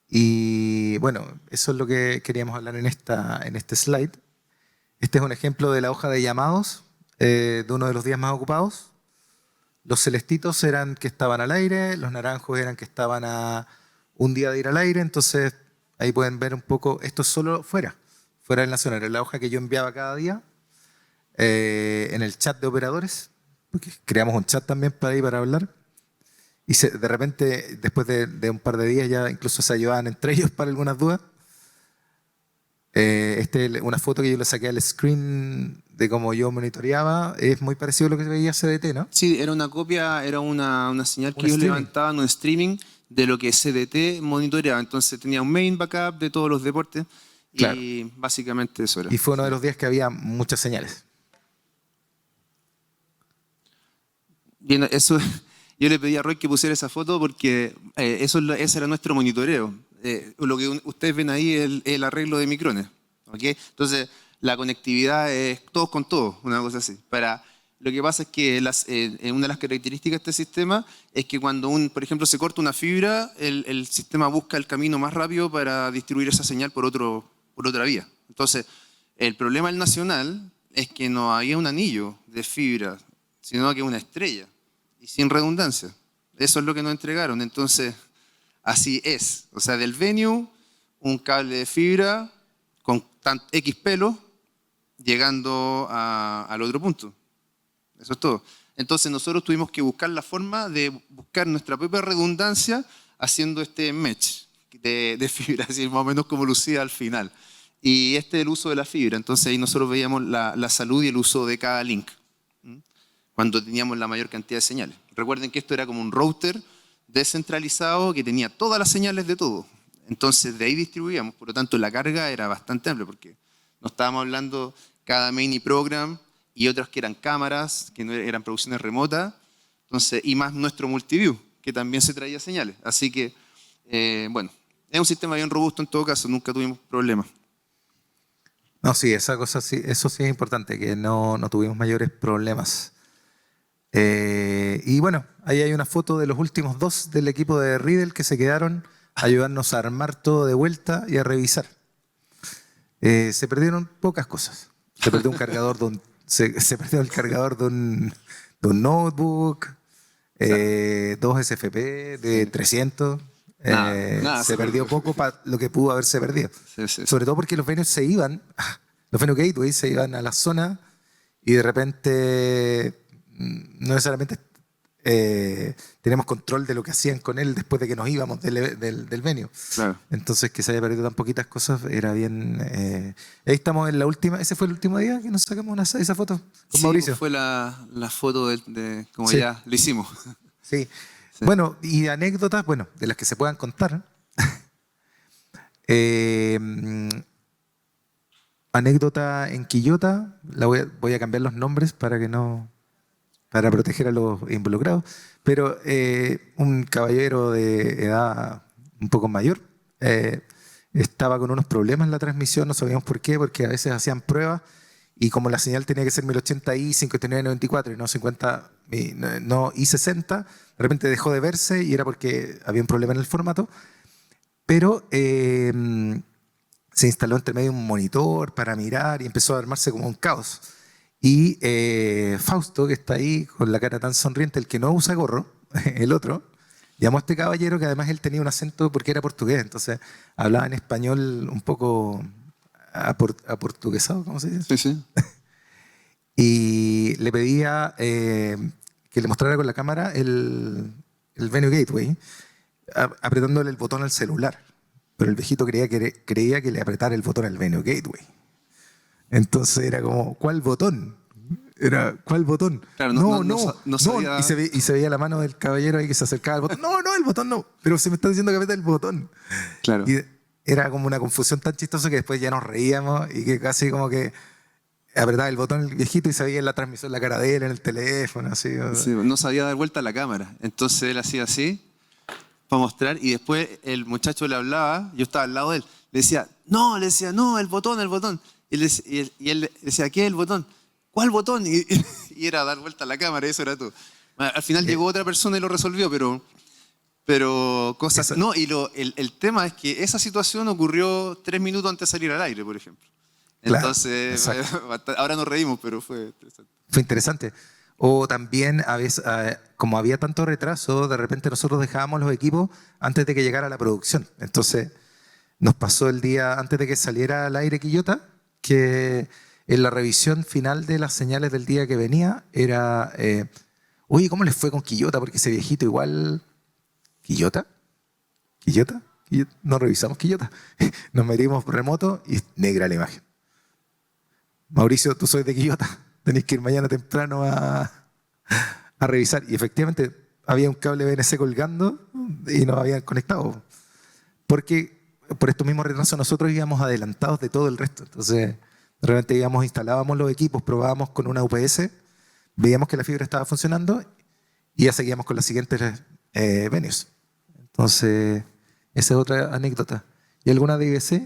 Y bueno, eso es lo que queríamos hablar en este slide. Este es un ejemplo de la hoja de llamados de uno de los días más ocupados. Los celestitos eran que estaban al aire, los naranjos eran que estaban a un día de ir al aire, entonces ahí pueden ver un poco, esto es solo fuera del Nacional, era la hoja que yo enviaba cada día en el chat de operadores, porque creamos un chat también para hablar, y de repente, después de un par de días, ya incluso se ayudaban entre ellos para algunas dudas. Una foto que yo le saqué al screen de cómo yo monitoreaba, es muy parecido a lo que veía CDT, ¿no? Sí, era una copia, era una señal que Un ellos streaming. levantaban, un streaming de lo que CDT monitoreaba. Entonces tenía un main backup de todos los deportes Claro. y básicamente eso era. Y fue uno de los días que había muchas señales. Bien, eso, yo le pedí a Roy que pusiera esa foto porque ese era nuestro monitoreo. Lo que ustedes ven ahí es el arreglo de micrones. ¿Okay? Entonces, la conectividad es todos con todos, una cosa así. Lo que pasa es que una de las características de este sistema es que cuando, por ejemplo, se corta una fibra, el sistema busca el camino más rápido para distribuir esa señal por otra vía. Entonces, el problema del Nacional es que no había un anillo de fibra, sino que una estrella, y sin redundancia. Eso es lo que nos entregaron. Entonces, así es. O sea, del venue, un cable de fibra con X pelos llegando al otro punto. Eso es todo. Entonces nosotros tuvimos que buscar la forma de buscar nuestra propia redundancia haciendo este mesh de fibra, así más o menos como lucía al final. Y este es el uso de la fibra. Entonces ahí nosotros veíamos la salud y el uso de cada link, cuando teníamos la mayor cantidad de señales. Recuerden que esto era como un router descentralizado que tenía todas las señales de todo. Entonces de ahí distribuíamos. Por lo tanto, la carga era bastante amplia porque no estábamos hablando cada main y program y otras que eran cámaras, que no eran producciones remotas, entonces, y más nuestro multiview, que también se traía señales. Así que, bueno, es un sistema bien robusto en todo caso, nunca tuvimos problemas. No, sí, esa cosa sí, eso sí es importante, que no tuvimos mayores problemas. Y bueno, ahí hay una foto de los últimos dos del equipo de Riddle que se quedaron a ayudarnos a armar todo de vuelta y a revisar. Se perdieron pocas cosas. Se perdió un cargador se perdió el cargador de un notebook, dos SFP de 300. Nada, se perdió poco para lo que pudo haberse perdido. Sí. Sobre todo porque los venues los venue gateways se iban a la zona y de repente no necesariamente teníamos control de lo que hacían con él después de que nos íbamos del venue. Claro. Entonces que se haya perdido tan poquitas cosas era bien... ahí estamos en la última... ¿Ese fue el último día que nos sacamos esa foto con Sí, Mauricio? fue la foto de como Sí. ya lo hicimos. Sí. Bueno, y anécdotas, bueno, de las que se puedan contar. Anécdota en Quillota, voy a cambiar los nombres para proteger a los involucrados, pero un caballero de edad un poco mayor estaba con unos problemas en la transmisión, no sabíamos por qué, porque a veces hacían pruebas y como la señal tenía que ser 1080i 5994 y no 50, no i60, de repente dejó de verse y era porque había un problema en el formato, pero se instaló entre medio un monitor para mirar y empezó a armarse como un caos. Y Fausto, que está ahí con la cara tan sonriente, el que no usa gorro, el otro, llamó a este caballero que además él tenía un acento porque era portugués, entonces hablaba en español un poco aportuguesado, ¿cómo se dice? Sí. Y le pedía que le mostrara con la cámara el Venue Gateway, apretándole el botón al celular. Pero el viejito creía que le apretara el botón al Venue Gateway. Entonces era como, ¿cuál botón? ¿Cuál botón? Claro, no sabía. Y se veía la mano del caballero ahí que se acercaba al botón. No, el botón no. Pero se me está diciendo que aprieta el botón. Claro. Y era como una confusión tan chistosa que después ya nos reíamos y que casi como que apretaba el botón el viejito y se veía en la transmisión la cara de él en el teléfono. Así. Sí, no sabía dar vuelta a la cámara. Entonces él hacía así para mostrar y después el muchacho le hablaba, yo estaba al lado de él, le decía, no, el botón. Y él le decía, ¿qué es el botón? ¿Cuál botón? Y era dar vuelta a la cámara, eso era todo. Al final llegó otra persona y lo resolvió, pero Pero cosas... Eso- No, y el tema es que esa situación ocurrió 3 minutos antes de salir al aire, por ejemplo. Claro, Entonces, exacto. ahora nos reímos, pero fue interesante. Fue interesante. O también, a veces, como había tanto retraso, de repente nosotros dejábamos los equipos antes de que llegara la producción. Entonces, nos pasó el día antes de que saliera al aire Quillota, que en la revisión final de las señales del día que venía era, oye, ¿cómo les fue con Quillota? Porque ese viejito igual... ¿Quillota? ¿Quillota? No revisamos Quillota. Nos metimos remoto y negra la imagen. Mauricio, tú sois de Quillota. Tenéis que ir mañana temprano a revisar. Y efectivamente había un cable BNC colgando y nos habían conectado. Porque por estos mismos retrasos nosotros íbamos adelantados de todo el resto. Entonces, de repente instalábamos los equipos, probábamos con una UPS, veíamos que la fibra estaba funcionando y ya seguíamos con las siguientes venues. Entonces, esa es otra anécdota. ¿Y alguna de IBC?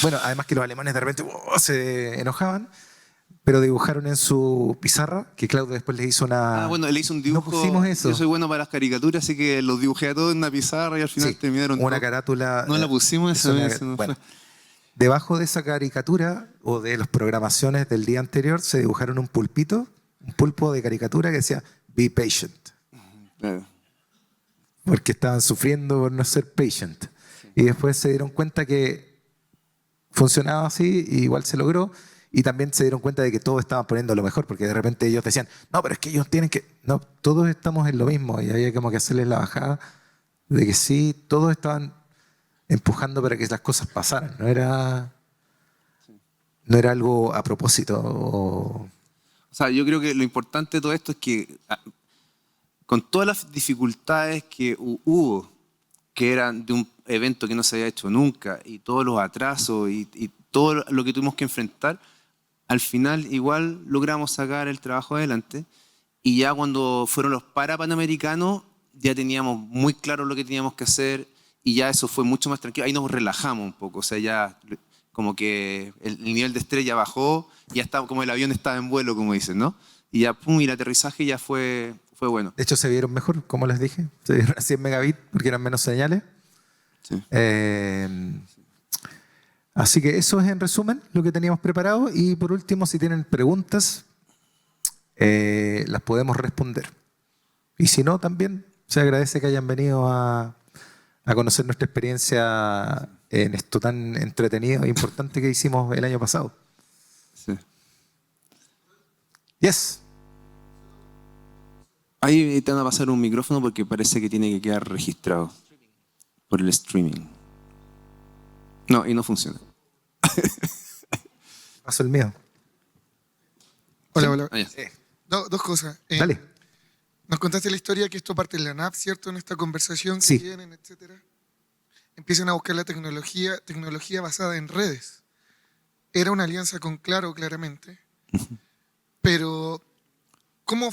Bueno, además que los alemanes de repente se enojaban, pero dibujaron en su pizarra, que Claudio después les hizo una... Bueno, le hice un dibujo. No pusimos eso. Yo soy bueno para las caricaturas, así que los dibujé a todos en una pizarra y al final Sí, terminaron una todo. carátula. No la pusimos, eso eso no bueno, fue. debajo de esa caricatura o de las programaciones del día anterior se dibujaron un pulpito, un pulpo de caricatura que decía Be patient, Claro. porque estaban sufriendo por no ser patient. Y después se dieron cuenta que funcionaba así, y igual se logró, y también se dieron cuenta de que todos estaban poniendo lo mejor, porque de repente ellos decían, no, pero es que ellos tienen que... No, todos estamos en lo mismo, y había como que hacerles la bajada de que sí, todos estaban empujando para que las cosas pasaran, no era algo a propósito. O sea, yo creo que lo importante de todo esto es que con todas las dificultades que hubo, que eran de un evento que no se había hecho nunca, y todos los atrasos y todo lo que tuvimos que enfrentar, al final igual logramos sacar el trabajo adelante. Y ya cuando fueron los Panamericanos, ya teníamos muy claro lo que teníamos que hacer y ya eso fue mucho más tranquilo. Ahí nos relajamos un poco, o sea, ya como que el nivel de estrés ya bajó, ya estaba, como el avión estaba en vuelo, como dicen, ¿no? Y ya, pum, y el aterrizaje ya fue bueno. De hecho, se vieron mejor, como les dije, se vieron a 100 megabits porque eran menos señales. Sí. Así que eso es en resumen lo que teníamos preparado, y por último, si tienen preguntas, las podemos responder. Y si no, también se agradece que hayan venido a conocer nuestra experiencia en esto tan entretenido e importante que hicimos el año pasado. Sí. Yes. Ahí te van a pasar un micrófono porque parece que tiene que quedar registrado por el streaming. No, y no funciona. Paso el mío. Hola, hola. Ah, ya. Dos cosas. Dale. Nos contaste la historia que esto parte de la NAP, ¿cierto? En esta conversación Sí. que tienen, etcétera. Empiezan a buscar la tecnología basada en redes. Era una alianza con Claro, claramente. Pero, ¿cómo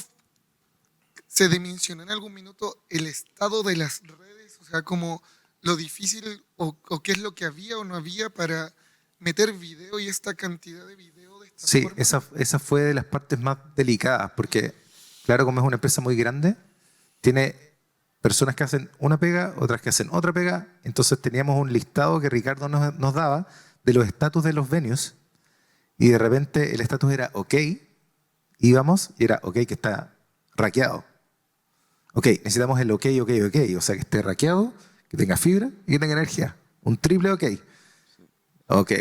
se dimensionó en algún minuto el estado de las redes? O sea, como lo difícil o qué es lo que había o no había para meter video y esta cantidad de video de esta Sí, forma. esa fue de las partes más delicadas, porque claro, como es una empresa muy grande, tiene personas que hacen una pega, otras que hacen otra pega. Entonces teníamos un listado que Ricardo nos daba de los estatus de los venues, y de repente el estatus era OK, íbamos y era OK que está raqueado. OK, necesitamos el OK, o sea que esté raqueado, que tenga fibra y que tenga energía. Un triple OK. OK,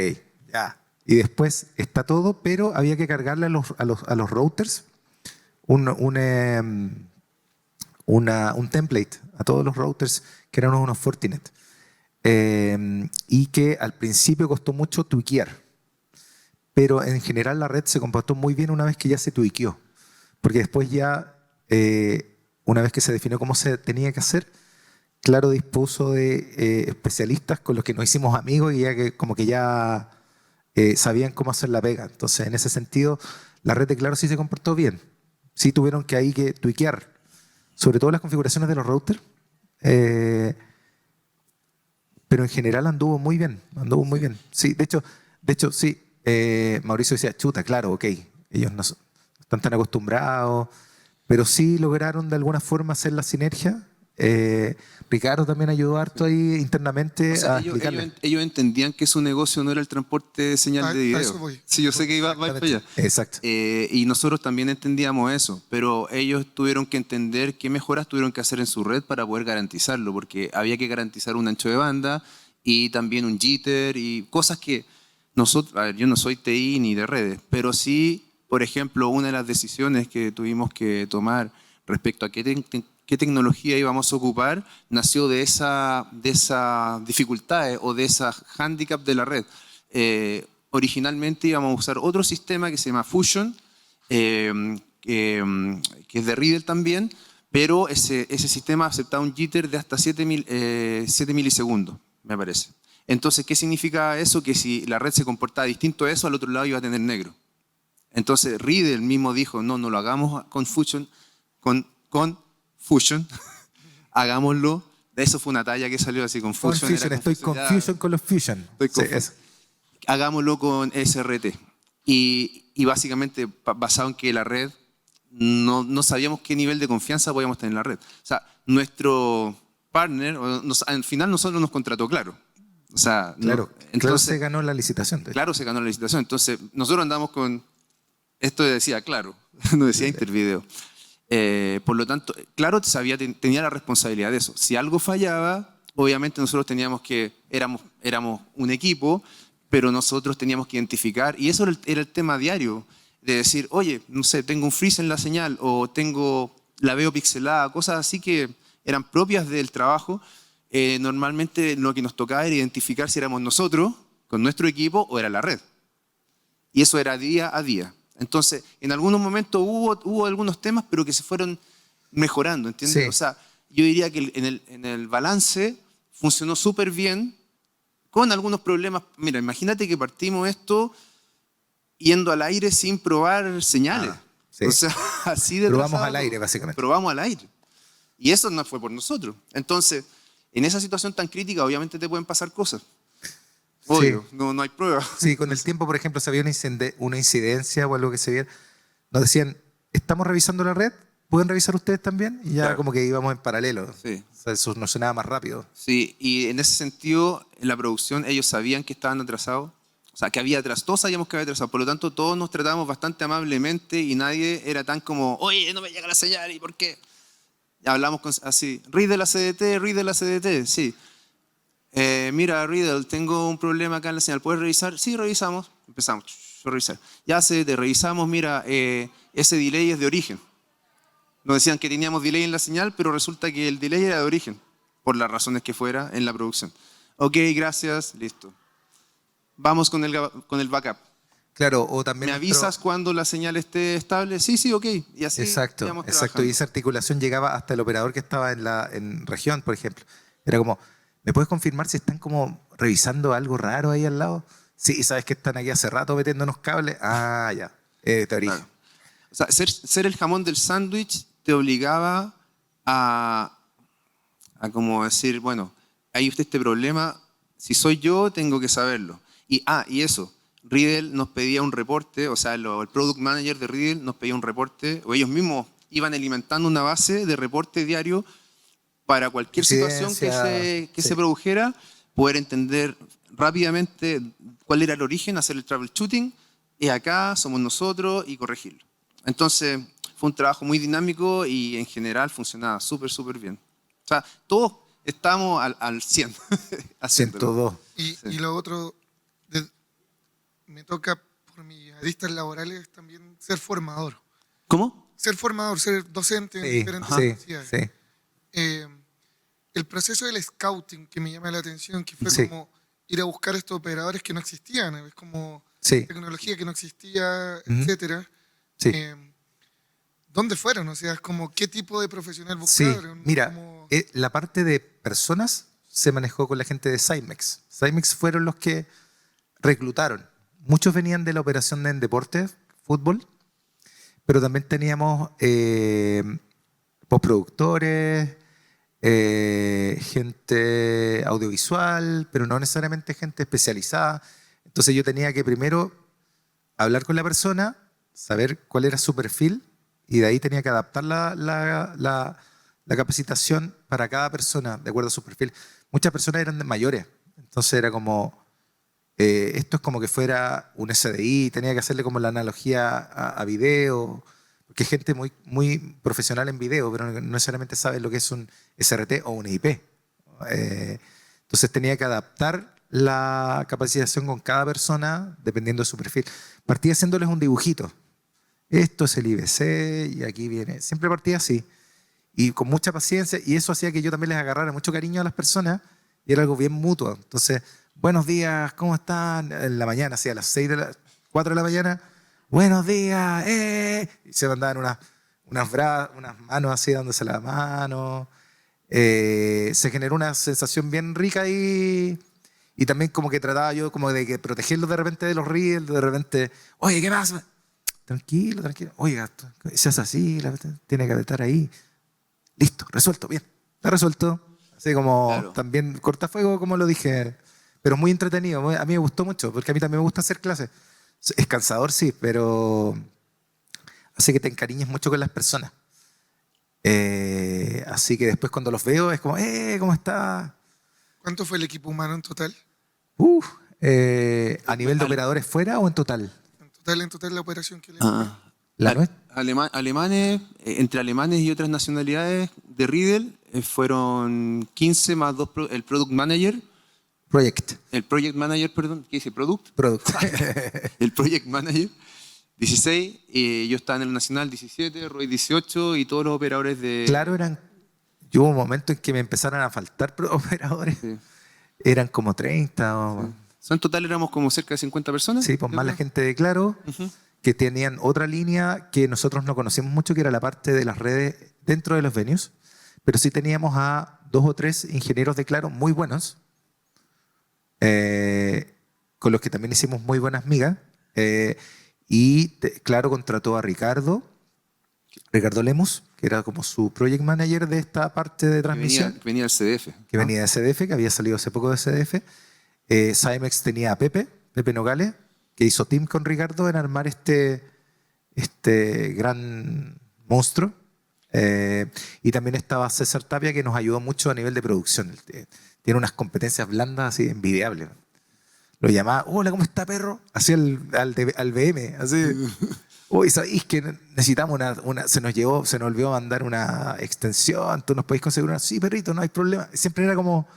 ya. Y después está todo, pero había que cargarle a los routers un template a todos los routers que eran unos Fortinet. Y que al principio costó mucho tuiquear. Pero en general la red se comportó muy bien una vez que ya se tuiqueó. Porque después ya, una vez que se definió cómo se tenía que hacer, Claro dispuso de especialistas con los que nos hicimos amigos y ya que como que ya sabían cómo hacer la pega. Entonces, en ese sentido, la red de Claro sí se comportó bien. Sí tuvieron que ahí que tuiquear, sobre todo las configuraciones de los routers, pero en general anduvo muy bien, Sí, de hecho sí, Mauricio decía, chuta, claro, OK, ellos no están tan acostumbrados, pero sí lograron de alguna forma hacer la sinergia. Ricardo también ayudó harto ahí internamente O sea, a explicarle. ellos entendían que su negocio no era el transporte de señal A de video. eso voy. Sí, yo sé que va para allá. Exacto. Y nosotros también entendíamos eso, pero ellos tuvieron que entender qué mejoras tuvieron que hacer en su red para poder garantizarlo, porque había que garantizar un ancho de banda y también un jitter y cosas que nosotros, a ver, yo no soy TI ni de redes, pero sí, por ejemplo, una de las decisiones que tuvimos que tomar respecto a qué tecnología íbamos a ocupar nació de esa dificultades o de esa handicap de la red. Originalmente íbamos a usar otro sistema que se llama Fusion, que es de Riddle también, pero ese sistema aceptaba un jitter de hasta 7 milisegundos, me parece. Entonces, ¿qué significa eso? Que si la red se comportaba distinto a eso, al otro lado iba a tener negro. Entonces, Riddle mismo dijo, no lo hagamos con Fusion, con Fusion, hagámoslo. Eso fue una talla que salió así con Fusion. Confusion, estoy confusion con los Fusion. Estoy Sí, eso. Hagámoslo con SRT. Y básicamente basado en que la red, no sabíamos qué nivel de confianza podíamos tener en la red. O sea, nuestro partner, al final nosotros nos contrató Claro. O sea, Claro, entonces, Claro se ganó la licitación. Claro se ganó la licitación. Entonces, nosotros andamos con, esto decía Claro, no decía Intervideo. Por lo tanto, Claro tenía la responsabilidad de eso. Si algo fallaba, obviamente nosotros teníamos que, éramos un equipo, pero nosotros teníamos que identificar, y eso era el tema diario, de decir, oye, no sé, tengo un freeze en la señal, o la veo pixelada, cosas así que eran propias del trabajo. Normalmente lo que nos tocaba era identificar si éramos nosotros, con nuestro equipo, o era la red. Y eso era día a día. Entonces, en algunos momentos hubo algunos temas, pero que se fueron mejorando, ¿entiendes? Sí. O sea, yo diría que en el balance funcionó súper bien, con algunos problemas. Mira, imagínate que partimos esto yendo al aire sin probar señales. Sí. O sea, así de Probamos atrasado. al aire, básicamente. Probamos al aire. Y eso no fue por nosotros. Entonces, en esa situación tan crítica, obviamente te pueden pasar cosas. Obvio, Sí. no hay pruebas. Sí, con el tiempo, por ejemplo, si había una incidencia o algo que se viera, nos decían, estamos revisando la red, ¿pueden revisar ustedes también? Y ya Claro. como que íbamos en paralelo. Sí. O sea, eso nos sonaba más rápido. Sí, y en ese sentido, en la producción, ellos sabían que estaban atrasados. O sea, que había atrasados, todos sabíamos que había atrasados. Por lo tanto, todos nos tratamos bastante amablemente y nadie era tan como, oye, no me llega la señal, ¿y por qué? Y hablamos así, Riddle la CDT, sí. Mira, Riddle, tengo un problema acá en la señal, ¿puedes revisar? Sí, revisamos. Empezamos a revisar. Ya CDT, revisamos, mira, ese delay es de origen. Nos decían que teníamos delay en la señal, pero resulta que el delay era de origen, por las razones que fuera en la producción. Ok, gracias, listo. Vamos con el backup. Claro, o también... ¿Me avisas cuando la señal esté estable? Sí, ok. Y así Exacto, íbamos exacto. trabajando. Y esa articulación llegaba hasta el operador que estaba en región, por ejemplo. Era como, ¿me puedes confirmar si están como revisando algo raro ahí al lado? Sí, ¿sabes que están aquí hace rato metiéndonos cables? Ah, ya, de origen. Claro. O sea, ser el jamón del sándwich te obligaba a como decir, bueno, hay usted este problema, si soy yo, tengo que saberlo. Y eso, Riddle nos pedía un reporte, o sea, el product manager de Riddle nos pedía un reporte, o ellos mismos iban alimentando una base de reporte diario para cualquier situación que se produjera, poder entender rápidamente cuál era el origen, hacer el troubleshooting, y acá somos nosotros y corregirlo. Entonces, fue un trabajo muy dinámico y en general funcionaba súper, súper bien. O sea, todos estamos al 100. haciéndolo. 102. Y lo otro, me toca por mis aristas laborales también ser formador. ¿Cómo? Ser formador, ser docente en Sí, diferentes sí, universidades. sí. El proceso del scouting que me llama la atención, que fue Sí. como ir a buscar estos operadores que no existían, es como Sí. tecnología que no existía, Ujú. etcétera. Sí. ¿Dónde fueron? O sea, es como qué tipo de profesional Sí, buscaron. mira, Como- la parte de personas se manejó con la gente de Cymex. Cymex fueron los que reclutaron. Muchos venían de la operación en deportes, fútbol, pero también teníamos postproductores, gente audiovisual, pero no necesariamente gente especializada. Entonces yo tenía que primero hablar con la persona, saber cuál era su perfil y de ahí tenía que adaptar la capacitación para cada persona, de acuerdo a su perfil. Muchas personas eran mayores, entonces era como, esto es como que fuera un SDI, tenía que hacerle como la analogía a video, porque hay gente muy, muy profesional en video, pero no necesariamente sabe lo que es un SRT o un IP. Entonces tenía que adaptar la capacitación con cada persona dependiendo de su perfil. Partía haciéndoles un dibujito. Esto es el IBC y aquí viene. Siempre partía así. Y con mucha paciencia. Y eso hacía que yo también les agarrara mucho cariño a las personas. Y era algo bien mutuo. Entonces, buenos días, ¿cómo están? En la mañana, así a las 4 de la mañana. Buenos días, Y se mandaban unas manos así dándose la mano. Se generó una sensación bien rica ahí. Y también como que trataba yo como de que protegerlos de repente de los riels, de repente, oye, ¿qué pasa? Tranquilo, tranquilo. Oiga, se hace así, tiene que estar ahí. Listo, resuelto, bien. Está resuelto. Así como Claro. también cortafuego, como lo dije. Pero muy entretenido. A mí me gustó mucho, porque a mí también me gusta hacer clases. Es cansador, sí, pero hace que te encariñes mucho con las personas. Así que después cuando los veo es como, ¿cómo está? ¿Cuánto fue el equipo humano en total? Uf, ¿a nivel de operadores fuera o en total? En total la operación que le Ah, La nuestra. alemanes, entre alemanes y otras nacionalidades de Riedel fueron 15 más 2, el Product Manager, el Project Manager, perdón, ¿qué dice? Product. El Project Manager, 16, yo estaba en el Nacional 17, Roy 18 y todos los operadores de... Claro, yo hubo un momento en que me empezaron a faltar operadores. Sí, Eran como 30 sí. En total éramos como cerca de 50 personas. Sí, pues yo más la creo. gente de Claro, Ujú. que tenían otra línea que nosotros no conocíamos mucho, que era la parte de las redes dentro de los venues, pero sí teníamos a 2 o 3 ingenieros de Claro muy buenos, con los que también hicimos muy buenas migas, Claro contrató a Ricardo Lemus, que era como su project manager de esta parte de transmisión, Que venía del CDF. que ¿no? venía de CDF, que había salido hace poco de CDF. Cymex tenía a Pepe Nogales, que hizo team con Ricardo en armar este gran monstruo. Y también estaba César Tapia, que nos ayudó mucho a nivel de producción. Tiene unas competencias blandas así envidiables. Lo llamaba, hola, ¿cómo está, perro? Así al BM, así. Uy, ¿sabéis que necesitamos se nos olvidó mandar una extensión? ¿Tú nos podéis conseguir una? Sí, perrito, no hay problema. Siempre era como,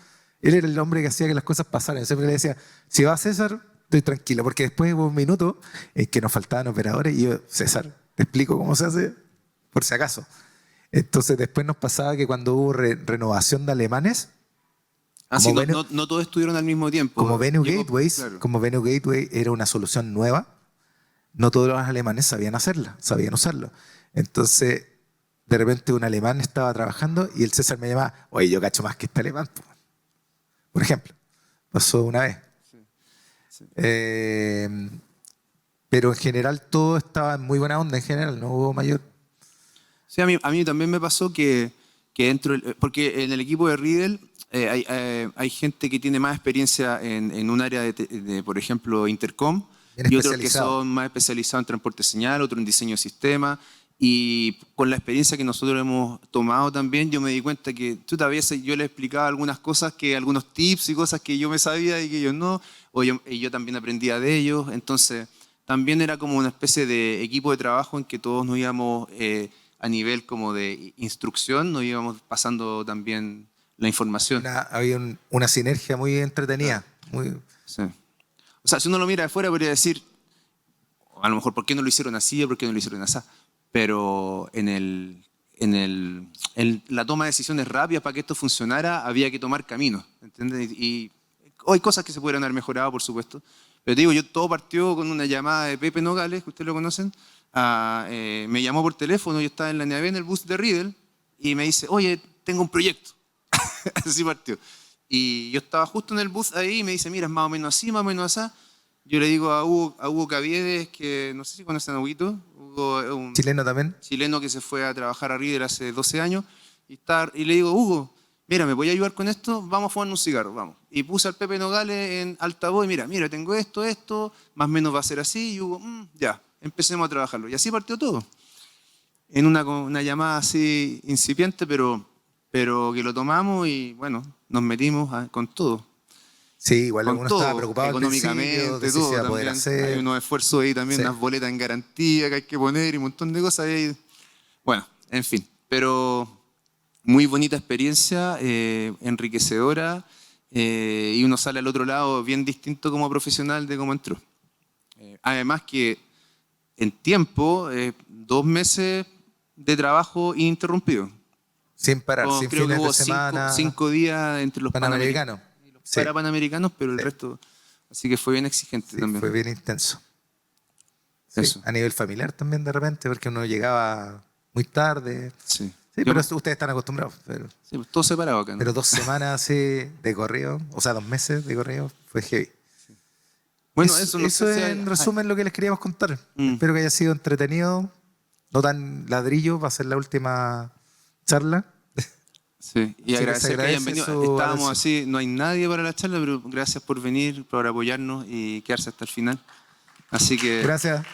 él era el hombre que hacía que las cosas pasaran. Siempre le decía, si va César, estoy tranquilo, porque después hubo un minuto en que nos faltaban operadores y yo, César, te explico cómo se hace, por si acaso. Entonces después nos pasaba que cuando hubo renovación de alemanes, Ah, sí, como no todos estuvieron al mismo tiempo. como Venue Llegó- Gateways, claro. como Venue Gateway era una solución nueva, no todos los alemanes sabían hacerla, sabían usarlo. Entonces, de repente un alemán estaba trabajando y el César me llamaba, oye, yo cacho más que este alemán, po". Por ejemplo. Pasó una vez. Eh, pero en general todo estaba en muy buena onda, en general, no hubo mayor... Sí, a mí también me pasó que porque en el equipo de Riedel hay gente que tiene más experiencia en un área por ejemplo, Intercom, Bien y otros que especializado. son más especializados en transporte señal, otro en diseño de sistema. Y con la experiencia que nosotros hemos tomado también, yo me di cuenta que a veces yo les explicaba algunas cosas, algunos tips y cosas que yo me sabía y que ellos no, y yo también aprendía de ellos. Entonces, también era como una especie de equipo de trabajo en que todos nos íbamos, a nivel como de instrucción, nos íbamos pasando también la información. Había una sinergia muy entretenida. Muy, Sí. O sea, si uno lo mira de fuera, podría decir, a lo mejor, ¿por qué no lo hicieron así o por qué no lo hicieron así? Pero en la toma de decisiones rápidas para que esto funcionara, había que tomar caminos, ¿entiendes? Y hay cosas que se pudieran haber mejorado, por supuesto. Pero te digo, todo partió con una llamada de Pepe Nogales, que ustedes lo conocen. Me llamó por teléfono, yo estaba en la nave en el bus de Riedel, y me dice, oye, tengo un proyecto. Así partió. Y yo estaba justo en el bus ahí y me dice, mira, es más o menos así, más o menos así. Yo le digo a Hugo Caviedes, que no sé si conocen a Huguito. Hugo es un chileno también. chileno que se fue a trabajar a Riedel hace 12 años. Y le digo, Hugo, mira, ¿me voy a ayudar con esto? Vamos a fumar un cigarro, vamos. Y puse al Pepe Nogales en altavoz y mira, tengo esto, más o menos va a ser así. Y Hugo, ya, empecemos a trabajarlo. Y así partió todo. en una llamada así incipiente, pero que lo tomamos y bueno, nos metimos con todo. Sí, igual Con uno todo, estaba preocupado al principio económicamente, de si todo se iba a poder también. hacer. Hay unos esfuerzos ahí también, Sí. unas boletas en garantía que hay que poner y un montón de cosas ahí. Bueno, en fin, pero muy bonita experiencia, enriquecedora, y uno sale al otro lado bien distinto como profesional de cómo entró. Además que en tiempo, 2 meses de trabajo ininterrumpido. Sin parar, sin Creo que fines de hubo semana. 5 días entre los Panamericano. Sí, para panamericanos, pero el resto, así que fue bien exigente sí, también. fue bien intenso. Sí, Eso. a nivel familiar también de repente, porque uno llegaba muy tarde. Sí. Sí, Yo- pero ustedes están acostumbrados. sí, pues, todo separado acá, ¿no? Pero 2 semanas así de corrido, o sea, 2 meses de corrido, fue heavy. Bueno, eso no sé si hay- en resumen lo que les queríamos contar. Mm. Espero que haya sido entretenido, no tan ladrillo, va a ser la última charla. Sí, y Así que agradecer se que hayan agradece venido. su Estábamos atención. así, no hay nadie para la charla, pero gracias por venir, por apoyarnos y quedarse hasta el final. Así que Gracias.